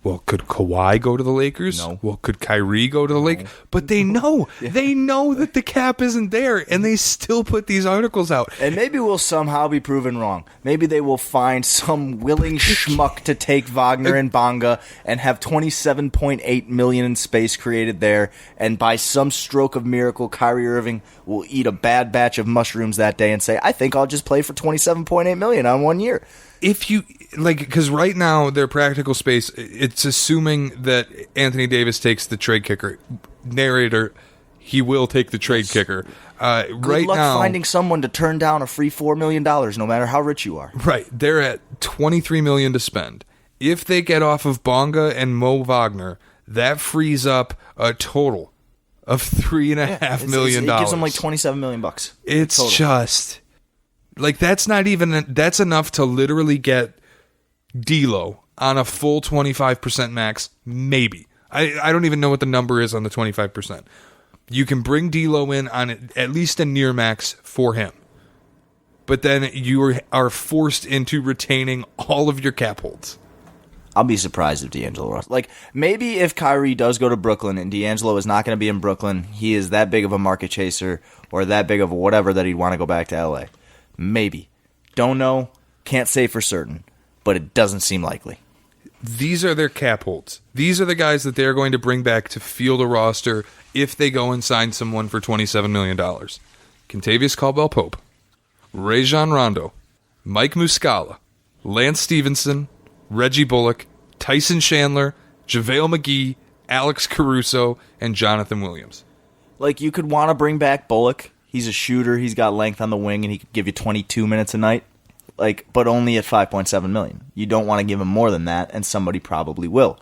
Well, could Kawhi go to the Lakers? No. Well, could Kyrie go to the Lakers? But they know. They know that the cap isn't there, and they still put these articles out. And maybe we'll somehow be proven wrong. Maybe they will find some willing schmuck to take Wagner and Bonga and have $27.8 million in space created there. And by some stroke of miracle, Kyrie Irving will eat a bad batch of mushrooms that day and say, "I think I'll just play for $27.8 million on 1 year." If you like, because right now their practical space, it's assuming that Anthony Davis takes the trade kicker. Narrator, he will take the trade kicker. Good Right luck now, finding someone to turn down a free $4 million, no matter how rich you are. right, they're at $23 million to spend. If they get off of Bonga and Mo Wagner, that frees up a total of $3.5 million. It gives them like $27 million. It's total. just like, that's not even, that's enough to literally get D'Lo on a full 25% max, maybe. I don't even know what the number is on the 25%. You can bring D'Lo in on at least a near max for him, but then you are forced into retaining all of your cap holds. I'll be surprised if D'Angelo Russell. Like, maybe if Kyrie does go to Brooklyn and D'Angelo is not going to be in Brooklyn, he is that big of a market chaser or that big of a whatever that he'd want to go back to LA. Maybe. Don't know. Can't say for certain. But it doesn't seem likely. These are their cap holds. These are the guys that they're going to bring back to field a roster if they go and sign someone for $27 million. Kentavious Caldwell-Pope, Rajon Rondo, Mike Muscala, Lance Stevenson, Reggie Bullock, Tyson Chandler, JaVale McGee, Alex Caruso, and Jonathan Williams. Like, you could want to bring back Bullock. He's a shooter. He's got length on the wing, and he could give you 22 minutes a night. Like, but only at $5.7 million. You don't want to give him more than that, and somebody probably will.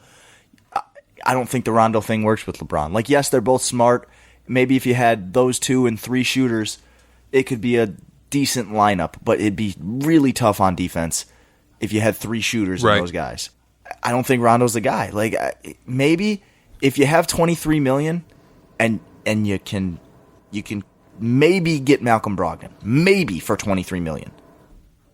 I don't think the Rondo thing works with LeBron. Like, yes, they're both smart. Maybe if you had those 2 and 3 shooters, it could be a decent lineup, but it'd be really tough on defense if you had 3 shooters and those guys. I don't think Rondo's the guy. Like, maybe if you have $23 million and you can maybe get Malcolm Brogdon, maybe for $23 million.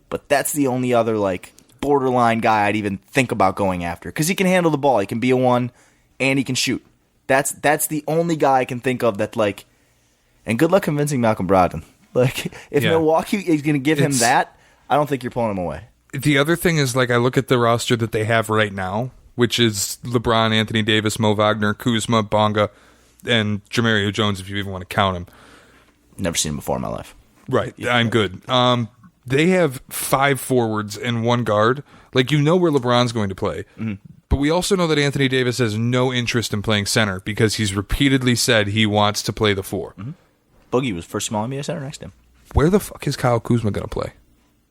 But that's the only other, like, borderline guy I'd even think about going after, because he can handle the ball. He can be a 1, and he can shoot. That's the only guy I can think of that, like, and good luck convincing Malcolm Brogdon. Like, if Milwaukee is going to give him that, I don't think you're pulling him away. The other thing is, like, I look at the roster that they have right now, which is LeBron, Anthony Davis, Mo Wagner, Kuzma, Bonga, and Jamario Jones, if you even want to count him. Never seen him before in my life. Right, I'm good. They have 5 forwards and 1 guard. Like, you know where LeBron's going to play. Mm-hmm. But we also know that Anthony Davis has no interest in playing center because he's repeatedly said he wants to play the 4. Mm-hmm. Boogie was first small NBA center next to him. Where the fuck is Kyle Kuzma going to play?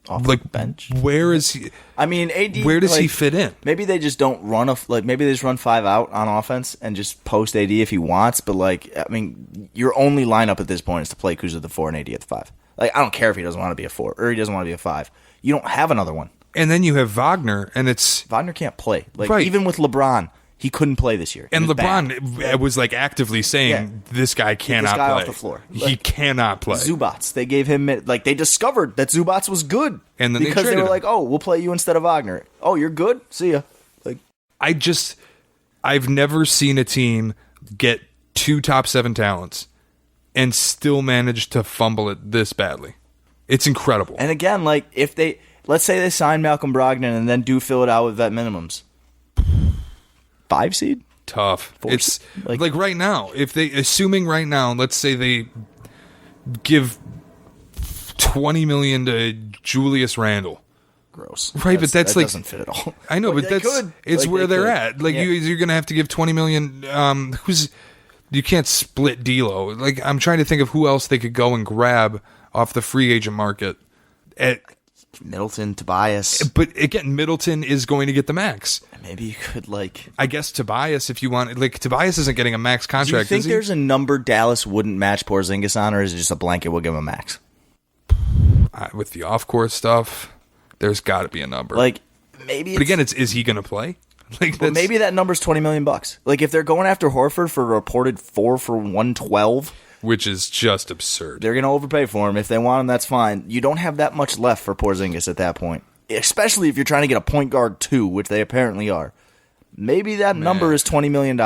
Off the bench. Where is he? I mean, AD. Where does he fit in? Maybe they just don't run maybe they just run 5 out on offense and just post AD if he wants. But, like, I mean, your only lineup at this point is to play Kuzma at the 4 and AD at the 5. Like, I don't care if he doesn't want to be a 4 or he doesn't want to be a 5. You don't have another one. And then you have Wagner, and it's... Wagner can't play. Like, even with LeBron, he couldn't play this year. And LeBron was, like, actively saying, this guy cannot play. Off the floor. He cannot play. Zubats. They gave him... Like, they discovered that Zubats was good. And then because they were like, oh, we'll play you instead of Wagner. Oh, you're good? See ya. Like, I've never seen a team get 2 top 7 talents and still manage to fumble it this badly. It's incredible. And again, like, if they... Let's say they sign Malcolm Brogdon and then do fill it out with vet minimums. 5 seed? Tough. 4 It's seed? like right now, assuming right now, let's say they give $20 million to Julius Randle gross. Right, but that doesn't fit at all. I know, but it's where they're at. Like you're going to have to give $20 million. You can't split D'Lo. Like I'm trying to think of who else they could go and grab off the free agent market. Middleton, Tobias. But again, Middleton is going to get the max. Maybe you could I guess Tobias, if you want. Like Tobias isn't getting a max contract. Do you think there's a number Dallas wouldn't match Porzingis on, or is it just a blanket we'll give him a max? With the off-court stuff, there's got to be a number. Like maybe. But again, is he going to play? Like but maybe that number's $20 million. Like if they're going after Horford for a reported 4 for 112. Which is just absurd. They're going to overpay for him. If they want him, that's fine. You don't have that much left for Porzingis at that point. Especially if you're trying to get a point guard 2, which they apparently are. Maybe that number is $20 million.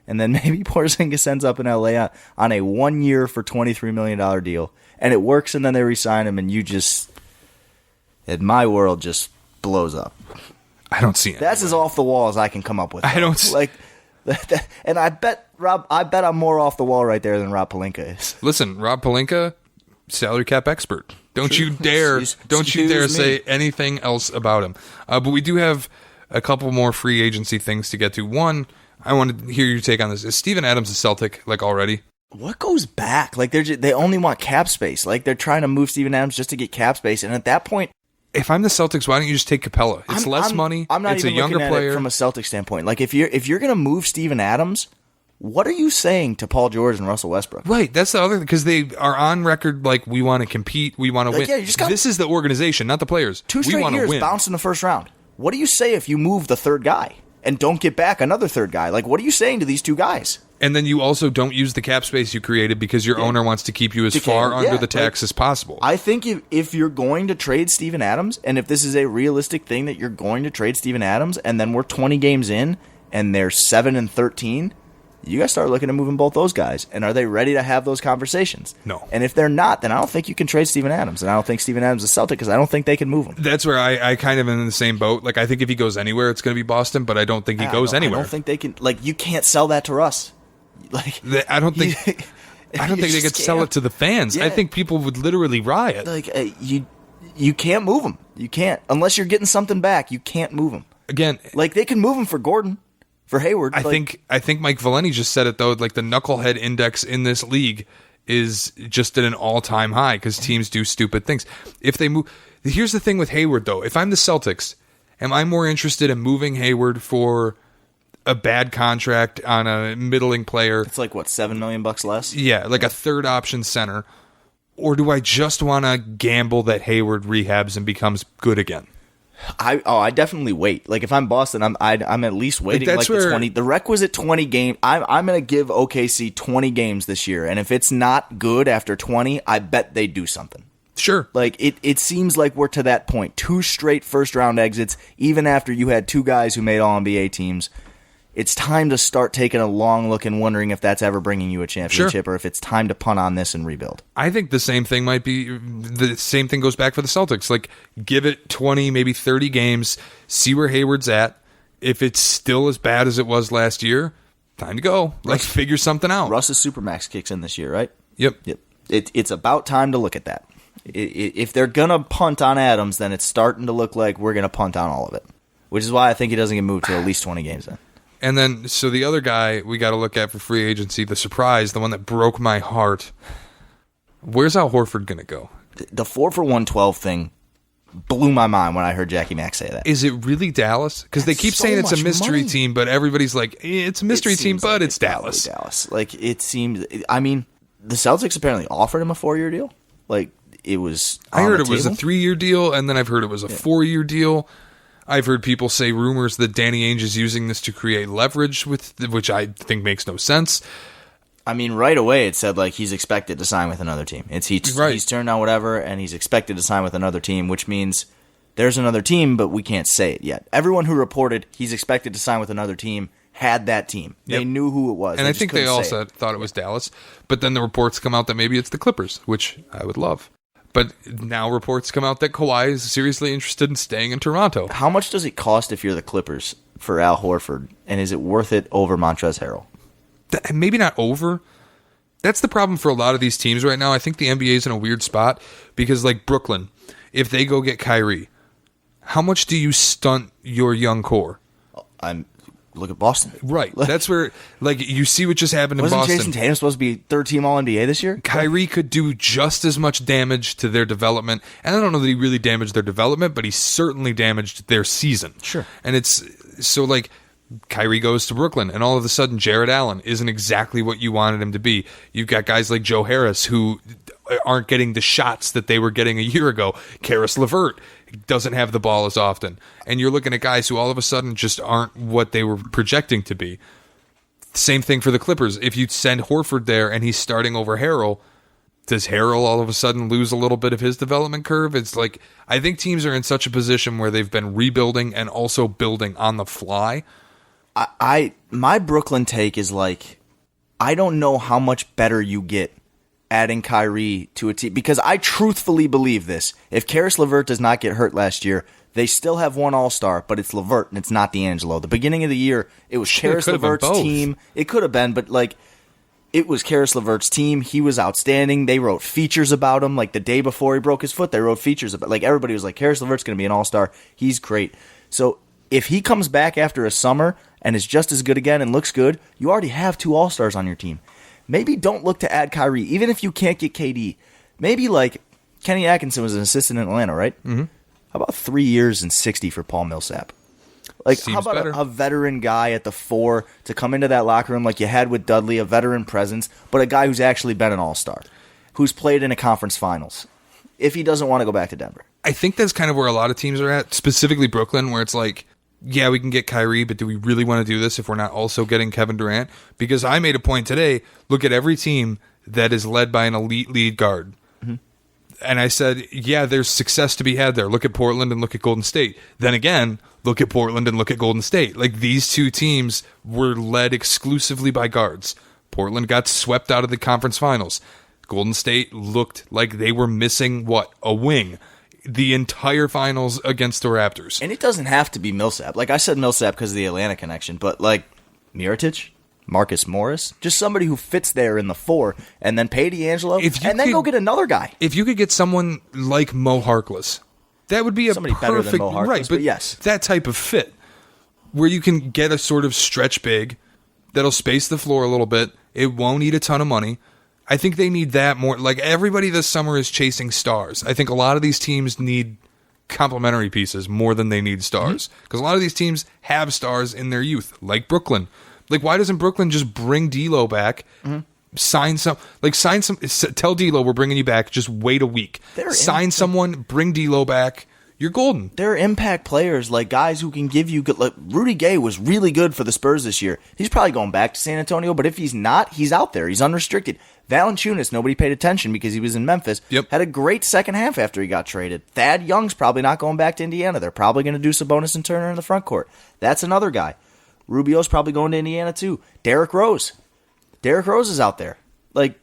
And then maybe Porzingis ends up in LA on a 1 year for $23 million deal. And it works, and then they re-sign him, and you just, in my world, just blows up. I don't see it. That's as off the wall as I can come up with. I don't like. And I bet I'm more off the wall right there than Rob Pelinka is. Listen, Rob Pelinka, salary cap expert. Don't you dare say anything else about him. But we do have a couple more free agency things to get to. One, I want to hear your take on this. Is Steven Adams a Celtic already? What goes back? They only want cap space. Like they're trying to move Steven Adams just to get cap space, and at that point. If I'm the Celtics, why don't you just take Capella? It's less money. I'm not it's even a younger looking at player. It from a Celtics standpoint. Like if you're going to move Steven Adams, what are you saying to Paul George and Russell Westbrook? Right, that's the other thing, because they are on record like we want to compete, we want to win. Yeah, this is the organization, not the players. 2 straight years bounced in the first round. What do you say if you move the third guy and don't get back another third guy? Like what are you saying to these two guys? And then you also don't use the cap space you created because your owner wants to keep you as far under the tax as possible. I think if you're going to trade Steven Adams, and if this is a realistic thing that you're going to trade Steven Adams, and then we're 20 games in, and they're 7-13, you got to start looking at moving both those guys. And are they ready to have those conversations? No. And if they're not, then I don't think you can trade Steven Adams. And I don't think Steven Adams is Celtic because I don't think they can move him. That's where I kind of am in the same boat. Like I think if he goes anywhere, it's going to be Boston, but I don't think he goes anywhere. I don't think they can. Like you can't sell that to Russ. Like I don't think they could sell it to the fans. Yeah. I think people would literally riot. Like you can't move him. You can't unless you're getting something back. You can't move him again. Like they can move him for Gordon, for Hayward. I think Mike Valenti just said it though. Like the knucklehead index in this league is just at an all-time high because teams do stupid things. If they move, here's the thing with Hayward though. If I'm the Celtics, am I more interested in moving Hayward for a bad contract on a middling player? It's like what, $7 million less? Yeah, like a third option center. Or do I just want to gamble that Hayward rehabs and becomes good again? I definitely wait. Like if I'm Boston, I'm at least waiting like the requisite 20 game. I'm going to give OKC 20 games this year, and if it's not good after 20, I bet they do something. Sure. Like it seems like we're to that point. 2 straight first round exits, even after you had 2 guys who made All NBA teams. It's time to start taking a long look and wondering if that's ever bringing you a championship or if it's time to punt on this and rebuild. I think the same thing goes back for the Celtics. Like, give it 20, maybe 30 games, see where Hayward's at. If it's still as bad as it was last year, time to go. Like, figure something out. Russ's Supermax kicks in this year, right? Yep. It's about time to look at that. If they're going to punt on Adams, then it's starting to look like we're going to punt on all of it, which is why I think he doesn't get moved to at least 20 games then. And then, so the other guy we got to look at for free agency, the surprise, the one that broke my heart. Where's Al Horford going to go? The 4 for 112 thing blew my mind when I heard Jackie Mack say that. Is it really Dallas? Because they keep saying it's a mystery team, but everybody's like, it's a mystery team, but it's Dallas. Dallas. Like, it seems, I mean, the Celtics apparently offered him a 4-year deal. Like, it was I heard it was a 3-year deal, and then I've heard it was a 4-year deal. I've heard people say rumors that Danny Ainge is using this to create leverage, which I think makes no sense. I mean, right away it said like he's expected to sign with another team. He's turned down whatever, and he's expected to sign with another team, which means there's another team, but we can't say it yet. Everyone who reported he's expected to sign with another team had that team. Yep. They knew who it was. And I think they also thought it was Dallas. But then the reports come out that maybe it's the Clippers, which I would love. But now reports come out that Kawhi is seriously interested in staying in Toronto. How much does it cost if you're the Clippers for Al Horford? And is it worth it over Montrezl Harrell? Maybe not over. That's the problem for a lot of these teams right now. I think the NBA is in a weird spot because, like Brooklyn, if they go get Kyrie, how much do you stunt your young core? Look at Boston. Right. That's where, like, you see what just happened in Boston. Wasn't Jason Tatum supposed to be third-team All-NBA this year? Kyrie could do just as much damage to their development. And I don't know that he really damaged their development, but he certainly damaged their season. Sure. And it's so, like, Kyrie goes to Brooklyn, and all of a sudden, Jared Allen isn't exactly what you wanted him to be. You've got guys like Joe Harris who aren't getting the shots that they were getting a year ago. Karis LeVert doesn't have the ball as often. And you're looking at guys who all of a sudden just aren't what they were projecting to be. Same thing for the Clippers. If you send Horford there and he's starting over Harrell, does Harrell all of a sudden lose a little bit of his development curve? It's like, I think teams are in such a position where they've been rebuilding and also building on the fly. My Brooklyn take is like, I don't know how much better you get adding Kyrie to a team, because I truthfully believe this. If Karis LeVert does not get hurt last year, they still have one All-Star, but it's LeVert and it's not D'Angelo. The beginning of the year, it was Karis LeVert's team. It could have been, but like, it was Karis LeVert's team. He was outstanding. They wrote features about him. Like the day before he broke his foot, they wrote features about. Like everybody was like, Karis LeVert's going to be an All-Star. He's great. So if he comes back after a summer and is just as good again and looks good, you already have 2 All-Stars on your team. Maybe don't look to add Kyrie, even if you can't get KD. Maybe like Kenny Atkinson was an assistant in Atlanta, right? Mm-hmm. How about 3 years and 60 for Paul Millsap? Like, Seems how about better. a veteran guy at the 4 to come into that locker room like you had with Dudley, a veteran presence, but a guy who's actually been an all-star, who's played in a conference finals, if he doesn't want to go back to Denver? I think that's kind of where a lot of teams are at, specifically Brooklyn, where it's like, yeah, we can get Kyrie, but do we really want to do this if we're not also getting Kevin Durant? Because I made a point today, look at every team that is led by an elite lead guard. Mm-hmm. And I said, yeah, there's success to be had there. Look at Portland and look at Golden State. Then again, look at Portland and look at Golden State. Like, these two teams were led exclusively by guards. Portland got swept out of the conference finals. Golden State looked like they were missing, a wing. The entire finals against the Raptors. And it doesn't have to be Millsap. Like, I said Millsap because of the Atlanta connection, but like Mirotic, Marcus Morris, just somebody who fits there in the 4, and then pay D'Angelo, and then go get another guy. If you could get someone like Mo Harkless, that would be somebody perfect, better than Mo Harkless, right? But yes, that type of fit, where you can get a sort of stretch big that'll space the floor a little bit. It won't need a ton of money. I think they need that more. Like, everybody this summer is chasing stars. I think a lot of these teams need complementary pieces more than they need stars. Because a lot of these teams have stars in their youth, like Brooklyn. Like, why doesn't Brooklyn just bring D'Lo back, tell D'Lo we're bringing you back, just wait a week. Sign someone, bring D'Lo back. You're golden. There are impact players, like guys who can give you good. Like Rudy Gay was really good for the Spurs this year. He's probably going back to San Antonio, but if he's not, he's out there. He's unrestricted. Valanciunas, nobody paid attention because he was in Memphis. Yep. Had a great second half after he got traded. Thad Young's probably not going back to Indiana. They're probably going to do Sabonis and Turner in the front court. That's another guy. Rubio's probably going to Indiana too. Derrick Rose is out there. Like,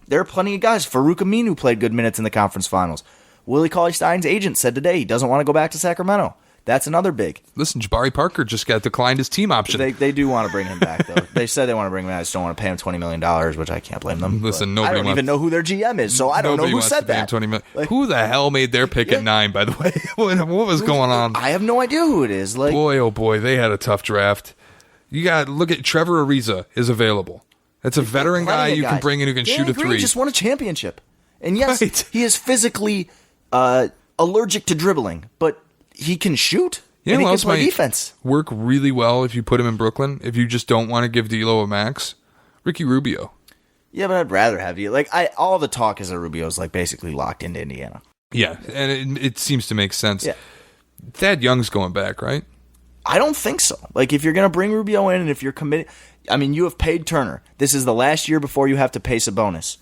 there are plenty of guys. Farouk Aminu played good minutes in the conference finals. Willie Cauley-Stein's agent said today he doesn't want to go back to Sacramento. That's another big. Listen, Jabari Parker just got declined his team option. They do want to bring him back, though. They said they want to bring him back. I just don't want to pay him $20 million, which I can't blame them. Listen, I don't even know who their GM is, so I don't know who said that. $20 million. Like, who the hell made their pick at 9, by the way? What was going on? I have no idea who it is. Like, boy, oh boy, they had a tough draft. You got to look at Trevor Ariza is available. That's a veteran guy you can bring in who can shoot a 3. He just won a championship. And yes, right. He is physically allergic to dribbling, but he can shoot. Yeah, and he well, can play defense. Work really well if you put him in Brooklyn. If you just don't want to give D'Lo a max, Ricky Rubio. Yeah, but I'd rather have you. Like, all the talk is that Rubio's like basically locked into Indiana. Yeah, and it seems to make sense. Yeah. Thad Young's going back, right? I don't think so. Like, if you're going to bring Rubio in and if you're committed, I mean, you have paid Turner. This is the last year before you have to pay Sabonis.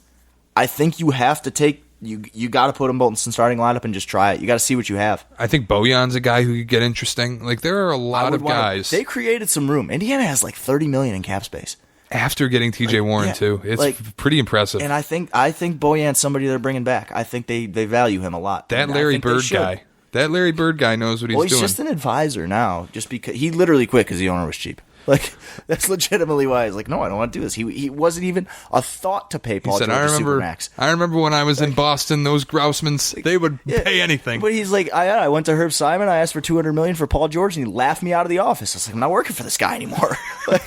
I think you have to take. You got to put them both in starting lineup and just try it. You got to see what you have. I think Bojan's a guy who could get interesting. Like, there are a lot of guys. They created some room. Indiana has like $30 million in cap space after getting T.J. Warren too. It's pretty impressive. And I think Bojan's somebody they're bringing back. I think they value him a lot. That Larry Bird guy. That Larry Bird guy knows what he's doing. Well, he's just an advisor now, just because he literally quit because the owner was cheap. Like, that's legitimately why he's like, no, I don't want to do this. He wasn't even a thought to pay Paul George a Supermax. I remember when I was in Boston, those Grousmans, they would pay anything. But he's like, I went to Herb Simon, I asked for $200 million for Paul George, and he laughed me out of the office. I was like, I'm not working for this guy anymore. Like,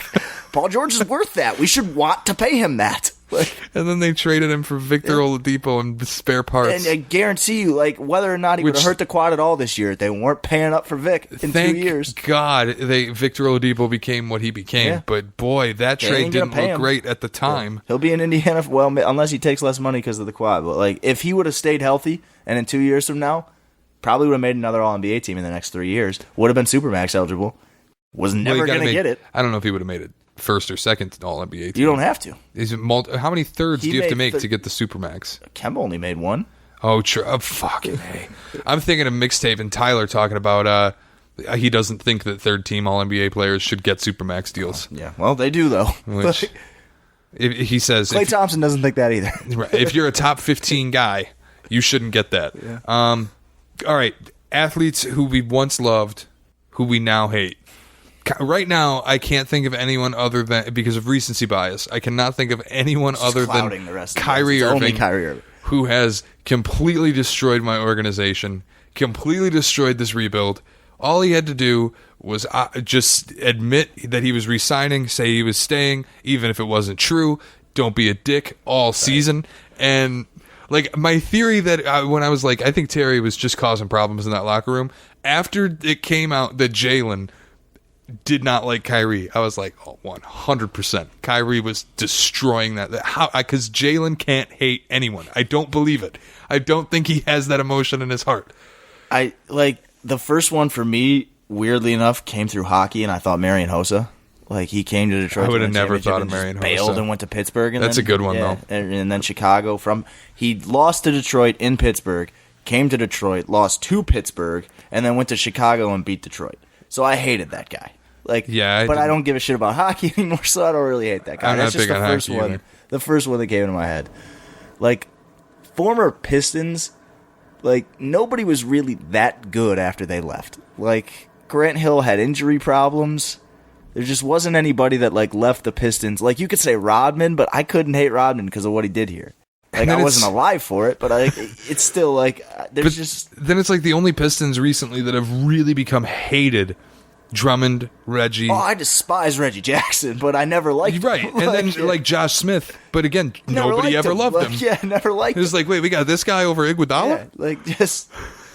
Paul George is worth that. We should want to pay him that. Like, and then they traded him for Victor Oladipo and spare parts. And I guarantee you, like, whether or not he would have hurt the quad at all this year, they weren't paying up for Vic in 2 years. Thank God Victor Oladipo became what he became. Yeah. But boy, that trade didn't look great at the time. Yeah. He'll be in Indiana, unless he takes less money because of the quad. But like, if he would have stayed healthy, and in 2 years from now, probably would have made another All-NBA team in the next 3 years. Would have been Supermax eligible. Was never going to get it. I don't know if he would have made it first or second All-NBA team. You don't have to. How many thirds do you have to make to get the Supermax? Kemba only made one. Oh, true. Oh, fucking hey. I'm thinking of Mixtape and Tyler talking about he doesn't think that third-team All-NBA players should get Supermax deals. Yeah, well, they do, though. Which, he says... Klay Thompson doesn't think that either. If you're a top 15 guy, you shouldn't get that. Yeah. All right, athletes who we once loved, who we now hate. Right now, I can't think of anyone other than, because of recency bias, I cannot think of anyone other than Kyrie Irving, who has completely destroyed my organization, completely destroyed this rebuild. All he had to do was just admit that he was re-signing, say he was staying, even if it wasn't true. Don't be a dick all season. And like, my theory that when I was like, I think Terry was just causing problems in that locker room, after it came out that Jalen did not like Kyrie, I was like, oh, 100%. Kyrie was destroying that. How? Because Jalen can't hate anyone. I don't believe it. I don't think he has that emotion in his heart. The first one for me, weirdly enough, came through hockey, and I thought Marian Hossa. Like, he came to Detroit. I would have never thought of Marian Hossa. Bailed and went to Pittsburgh. And That's a good one, though. And then Chicago. He lost to Detroit in Pittsburgh, came to Detroit, lost to Pittsburgh, and then went to Chicago and beat Detroit. So I hated that guy. But I don't give a shit about hockey anymore, so I don't really hate that guy. That's just the first one. Either. The first one that came into my head. Like, former Pistons, like, nobody was really that good after they left. Like, Grant Hill had injury problems. There just wasn't anybody that, like, left the Pistons. Like, you could say Rodman, but I couldn't hate Rodman because of what he did here. Like, I wasn't alive for it, but it's still, like, Then it's like the only Pistons recently that have really become hated. Drummond, Reggie. Oh, I despise Reggie Jackson, but I never liked him. Right, and then Josh Smith, but again, nobody ever loved him. Yeah, never liked him. It was like, wait, we got this guy over Iguodala? Yeah,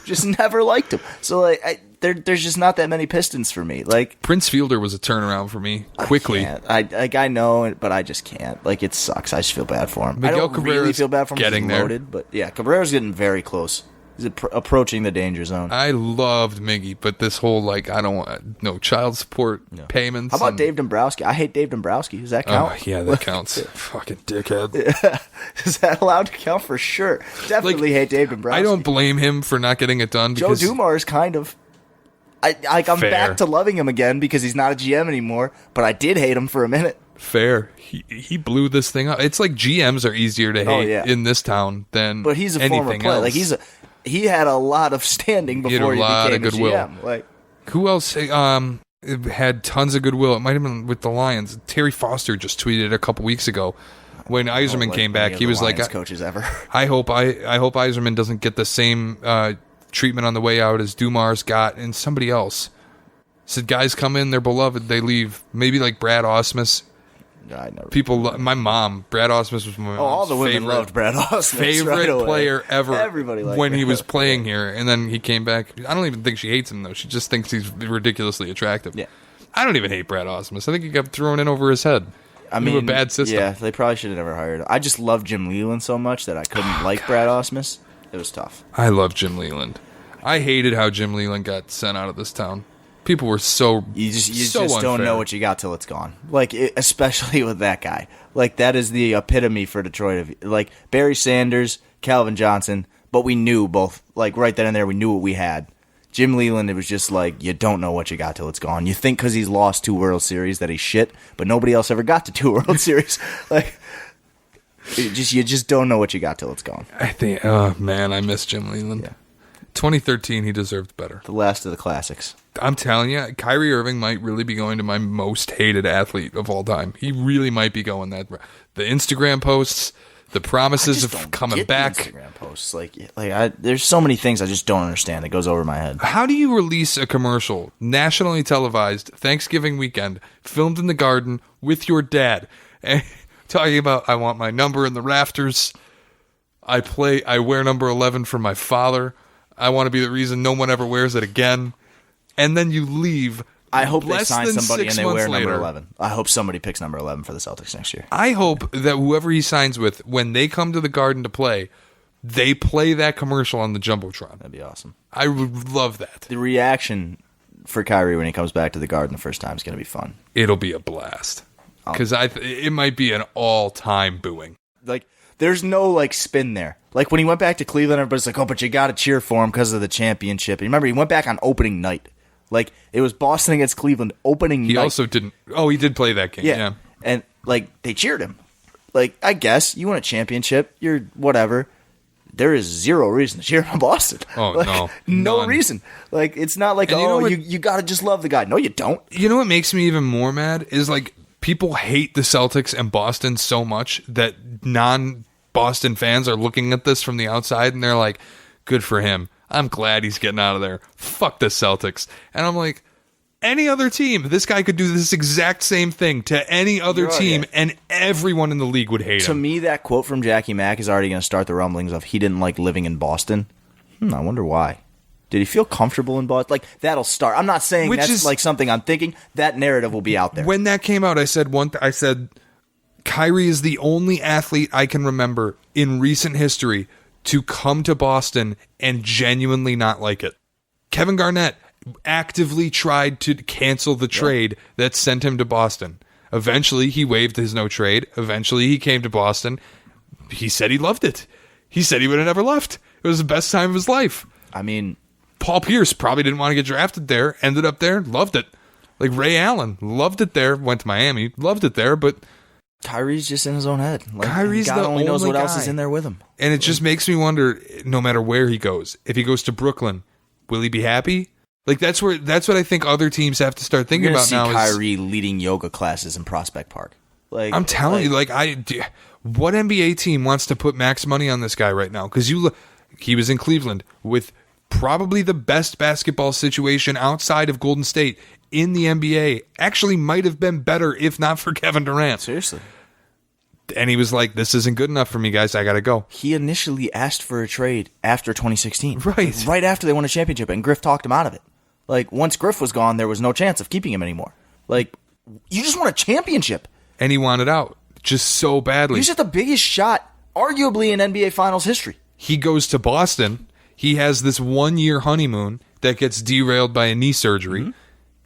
just never liked him. So there's just not that many Pistons for me. Like, Prince Fielder was a turnaround for me quickly. I know it, but I just can't. Like, it sucks. I just feel bad for him. Miguel I don't really feel bad for him. Getting there, loaded, but yeah, Cabrera's getting very close. He's approaching the danger zone. I loved Miggy, but this whole, like, I don't want no child support payments. How about Dave Dombrowski? I hate Dave Dombrowski. Does that count? Oh, yeah, that counts. Fucking dickhead. Yeah. Is that allowed to count? For sure. Definitely hate Dave Dombrowski. I don't blame him for not getting it done. Joe Dumars kind of. I'm back to loving him again because he's not a GM anymore, but I did hate him for a minute. Fair. He blew this thing up. It's like GMs are easier to hate in this town than But he's a former player. Else. Like, he had a lot of standing before he became a GM. Like, who else had tons of goodwill? It might have been with the Lions. Terry Foster just tweeted a couple weeks ago when Yzerman came back. He was like, coaches ever. I hope Yzerman doesn't get the same treatment on the way out as Dumars got and somebody else. Said guys come in, they're beloved, they leave. Maybe like Brad Ausmus. My mom, Brad Ausmus was my all the women loved Brad Ausmus. Favorite player ever. Everybody liked when he was playing here, and then he came back. I don't even think she hates him though. She just thinks he's ridiculously attractive. Yeah, I don't even hate Brad Ausmus. I think he got thrown in over his head. I mean, a bad system. Yeah, they probably should have never hired him. I just love Jim Leland so much that I couldn't like Brad Ausmus. It was tough. I love Jim Leland. I hated how Jim Leland got sent out of this town. People were so you just don't know what you got till it's gone. Like, especially with that guy. Like, that is the epitome for Detroit. Like, Barry Sanders, Calvin Johnson, but we knew both. Like, right then and there, we knew what we had. Jim Leland, it was just like, you don't know what you got till it's gone. You think because he's lost 2 World Series that he's shit, but nobody else ever got to 2 World Series. Like, you just don't know what you got till it's gone. I think, oh man, I miss Jim Leland. Yeah. 2013, he deserved better. The last of the classics. I'm telling you, Kyrie Irving might really be going to my most hated athlete of all time. He really might be going that. The Instagram posts, the promises of coming back. Instagram posts, there's so many things I just don't understand that goes over my head. How do you release a commercial, nationally televised, Thanksgiving weekend, filmed in the garden with your dad, and talking about, I want my number in the rafters, I wear number 11 for my father, I want to be the reason no one ever wears it again, and then you leave. I hope they less sign than somebody 6 and they wear months number later. 11. I hope somebody picks number 11 for the Celtics next year. I hope that whoever he signs with, when they come to the Garden to play, they play that commercial on the Jumbotron. That'd be awesome. I would love that. The reaction for Kyrie when he comes back to the Garden the first time is going to be fun. It'll be a blast. Because it might be an all-time booing. There's no, spin there. When he went back to Cleveland, everybody's like, oh, but you got to cheer for him because of the championship. And remember, he went back on opening night. It was Boston against Cleveland opening night. He also didn't... Oh, he did play that game, yeah. And, they cheered him. I guess, you won a championship, you're whatever. There is zero reason to cheer on Boston. Oh, no. No None. reason. It's not like, you got to just love the guy. No, you don't. You know what makes me even more mad is, people hate the Celtics and Boston so much that non-Boston fans are looking at this from the outside and they're like, good for him. I'm glad he's getting out of there. Fuck the Celtics. And I'm like, any other team, this guy could do this exact same thing to any other team, and everyone in the league would hate him. To me, that quote from Jackie Mack is already going to start the rumblings of he didn't like living in Boston. I wonder why. Did he feel comfortable in Boston? That'll start. I'm not saying that's something I'm thinking. That narrative will be out there. When that came out, I said Kyrie is the only athlete I can remember in recent history to come to Boston and genuinely not like it. Kevin Garnett actively tried to cancel the trade that sent him to Boston. Eventually, he waived his no trade. Eventually, he came to Boston. He said he loved it. He said he would have never left. It was the best time of his life. I mean, Paul Pierce probably didn't want to get drafted there, ended up there, loved it. Ray Allen, loved it there, went to Miami, loved it there, but Kyrie's just in his own head. Kyrie's God the only knows only what else guy. is in there with him. And it just makes me wonder, no matter where he goes, if he goes to Brooklyn, will he be happy? That's what I think other teams have to start thinking about now. Kyrie leading yoga classes in Prospect Park. I'm telling you, what NBA team wants to put max money on this guy right now? Because he was in Cleveland with probably the best basketball situation outside of Golden State in the NBA. Actually might have been better if not for Kevin Durant. Seriously. And he was like, this isn't good enough for me, guys. I got to go. He initially asked for a trade after 2016. Right. Right after they won a championship, and Griff talked him out of it. Once Griff was gone, there was no chance of keeping him anymore. You just won a championship. And he wanted out just so badly. He's just the biggest shot, arguably, in NBA Finals history. He goes to Boston. He has this 1-year honeymoon that gets derailed by a knee surgery. Mm-hmm.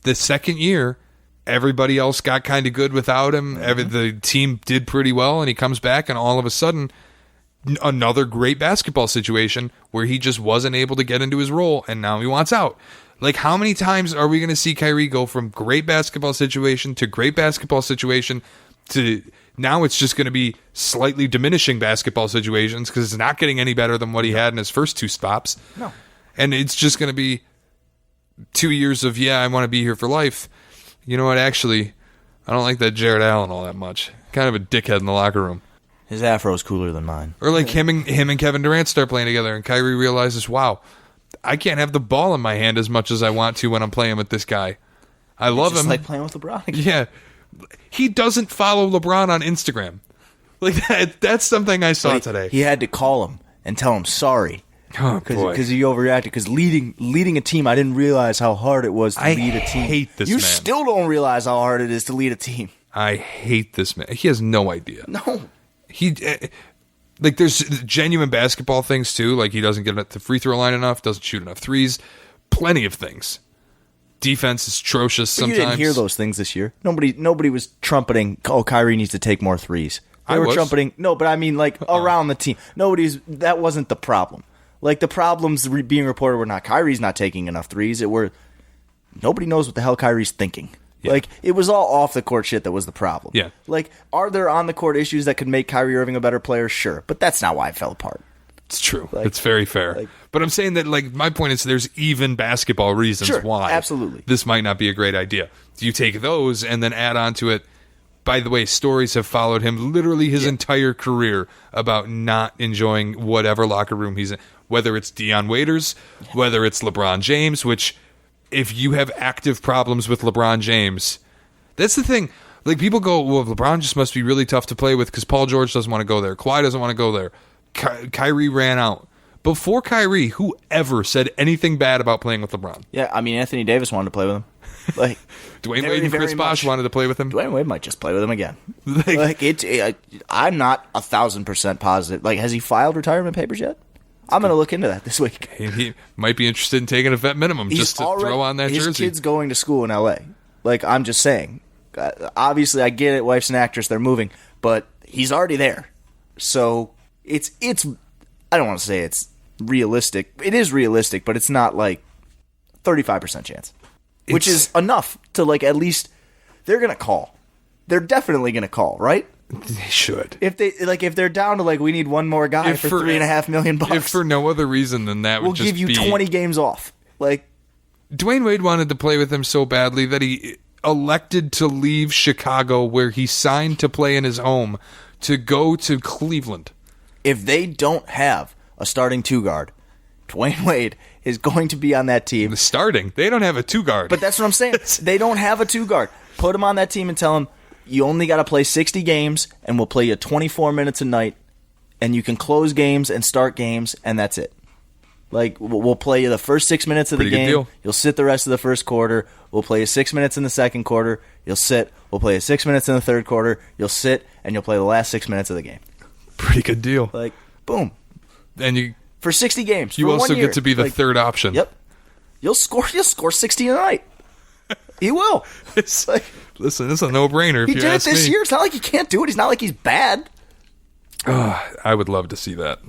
The second year, everybody else got kind of good without him. Mm-hmm. The team did pretty well, and he comes back, and all of a sudden, another great basketball situation where he just wasn't able to get into his role, and now he wants out. How many times are we going to see Kyrie go from great basketball situation to great basketball situation to now it's just going to be slightly diminishing basketball situations because it's not getting any better than what he had in his first 2 stops. No. And it's just going to be 2 years of, I want to be here for life. You know what? Actually, I don't like that Jared Allen all that much. Kind of a dickhead in the locker room. His afro is cooler than mine. Or him and Kevin Durant start playing together and Kyrie realizes, wow, I can't have the ball in my hand as much as I want to when I'm playing with this guy. I love him. Just like playing with LeBron again. Yeah. He doesn't follow LeBron on Instagram. That's something I saw today. He had to call him and tell him sorry. Oh, boy. Because he overreacted. Because leading a team, I didn't realize how hard it was to lead a team. I hate this man. You still don't realize how hard it is to lead a team. I hate this man. He has no idea. No. There's genuine basketball things, too. He doesn't get at the free throw line enough, doesn't shoot enough threes. Plenty of things. Defense is atrocious sometimes. You didn't hear those things this year. Nobody was trumpeting, Kyrie needs to take more threes. They were trumpeting, no, but I mean, around the team. That wasn't the problem. The problems being reported were not Kyrie's not taking enough threes. Nobody knows what the hell Kyrie's thinking. Yeah. It was all off the court shit that was the problem. Yeah. Are there on the court issues that could make Kyrie Irving a better player? Sure. But that's not why it fell apart. It's true. Like, it's very fair. like- but I'm saying that, like, my point is there's even basketball reasons Sure, why absolutely. this might not be a great idea. You take those and then add on to it. By the way, stories have followed him literally his entire career about not enjoying whatever locker room he's in, whether it's Deion Waiters, whether it's LeBron James, which if you have active problems with LeBron James, that's the thing. Like, people go, well, LeBron just must be really tough to play with because Paul George doesn't want to go there. Kawhi doesn't want to go there. Kyrie ran out. Before Kyrie, who ever said anything bad about playing with LeBron? Yeah, I mean, Anthony Davis wanted to play with him. Like Dwayne very, Wade and Chris very Bosh much. wanted to play with him. Dwayne Wade might just play with him again. I'm not 1,000% positive. Like, has he filed retirement papers yet? I'm going to look into that this week. He might be interested in taking a vet minimum just to throw on that his jersey. kid's going to school in L.A. Like, I'm just saying. Obviously, I get it. Wife's an actress. They're moving. But he's already there. So, it's. I don't want to say it's realistic. It is realistic, but it's not like 35% chance. Which is enough to, like, at least they're going to call. They're definitely going to call, right? They should. If they're down to, like, we need one more guy for $3.5 million, if for no other reason than that, we'll would just give you be 20 games off. Like, Dwayne Wade wanted to play with him so badly that he elected to leave Chicago, where he signed to play in his home, to go to Cleveland. if they don't have a starting two guard, Dwayne Wade is going to be on that team. The starting, they don't have a two guard. But that's what I'm saying. They don't have a two guard. Put him on that team and tell him you only got to play 60 games, and we'll play you 24 minutes a night, and you can close games and start games, and that's it. Like, we'll play you the first 6 minutes of the Pretty good game. deal. You'll sit the rest of the first quarter. We'll play you 6 minutes in the second quarter. You'll sit. We'll play you 6 minutes in the third quarter. You'll sit, and you'll play the last 6 minutes of the game. Pretty good deal. Like, boom. And you For 60 games. you for also 1 year. get to be the Like, third option. Yep. You'll score 60 a night. He will. It's Like, listen, it's a no-brainer if he you did it ask this me. year. It's not like he can't do it. He's not like he's bad. I would love to see that.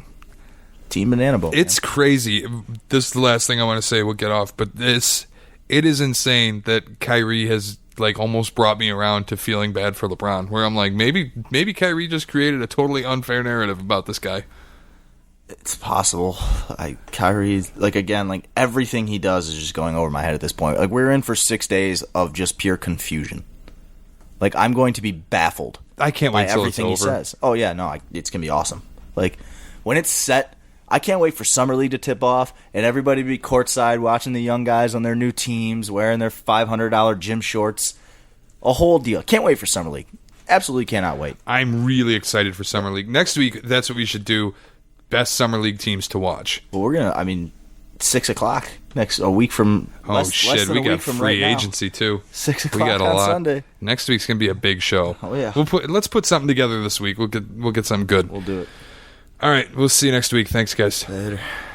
Team Banana Boat. It's crazy. This is the last thing I want to say. We'll get off, but it is insane that Kyrie has like almost brought me around to feeling bad for LeBron. Where I'm like, maybe Kyrie just created a totally unfair narrative about this guy. It's possible. Kyrie, like, again, like, everything he does is just going over my head at this point. Like, we're in for 6 days of just pure confusion. Like, I'm going to be baffled. I can't by wait till it's everything he over. says. Oh yeah, no, it's gonna be awesome. Like, when it's set, I can't wait for Summer League to tip off and everybody to be courtside watching the young guys on their new teams wearing their $500 gym shorts. A whole deal. Can't wait for Summer League. Absolutely cannot wait. I'm really excited for Summer League. Next week, that's what we should do. Best Summer League teams to watch. But we're gonna. 6 o'clock a week from. Oh less shit, than we a got week from free right now. agency too. 6 We o'clock got a on lot. Sunday. Next week's gonna be a big show. Oh yeah. Let's put something together this week. We'll get something good. We'll do it. All right, we'll see you next week. Thanks, guys. Later.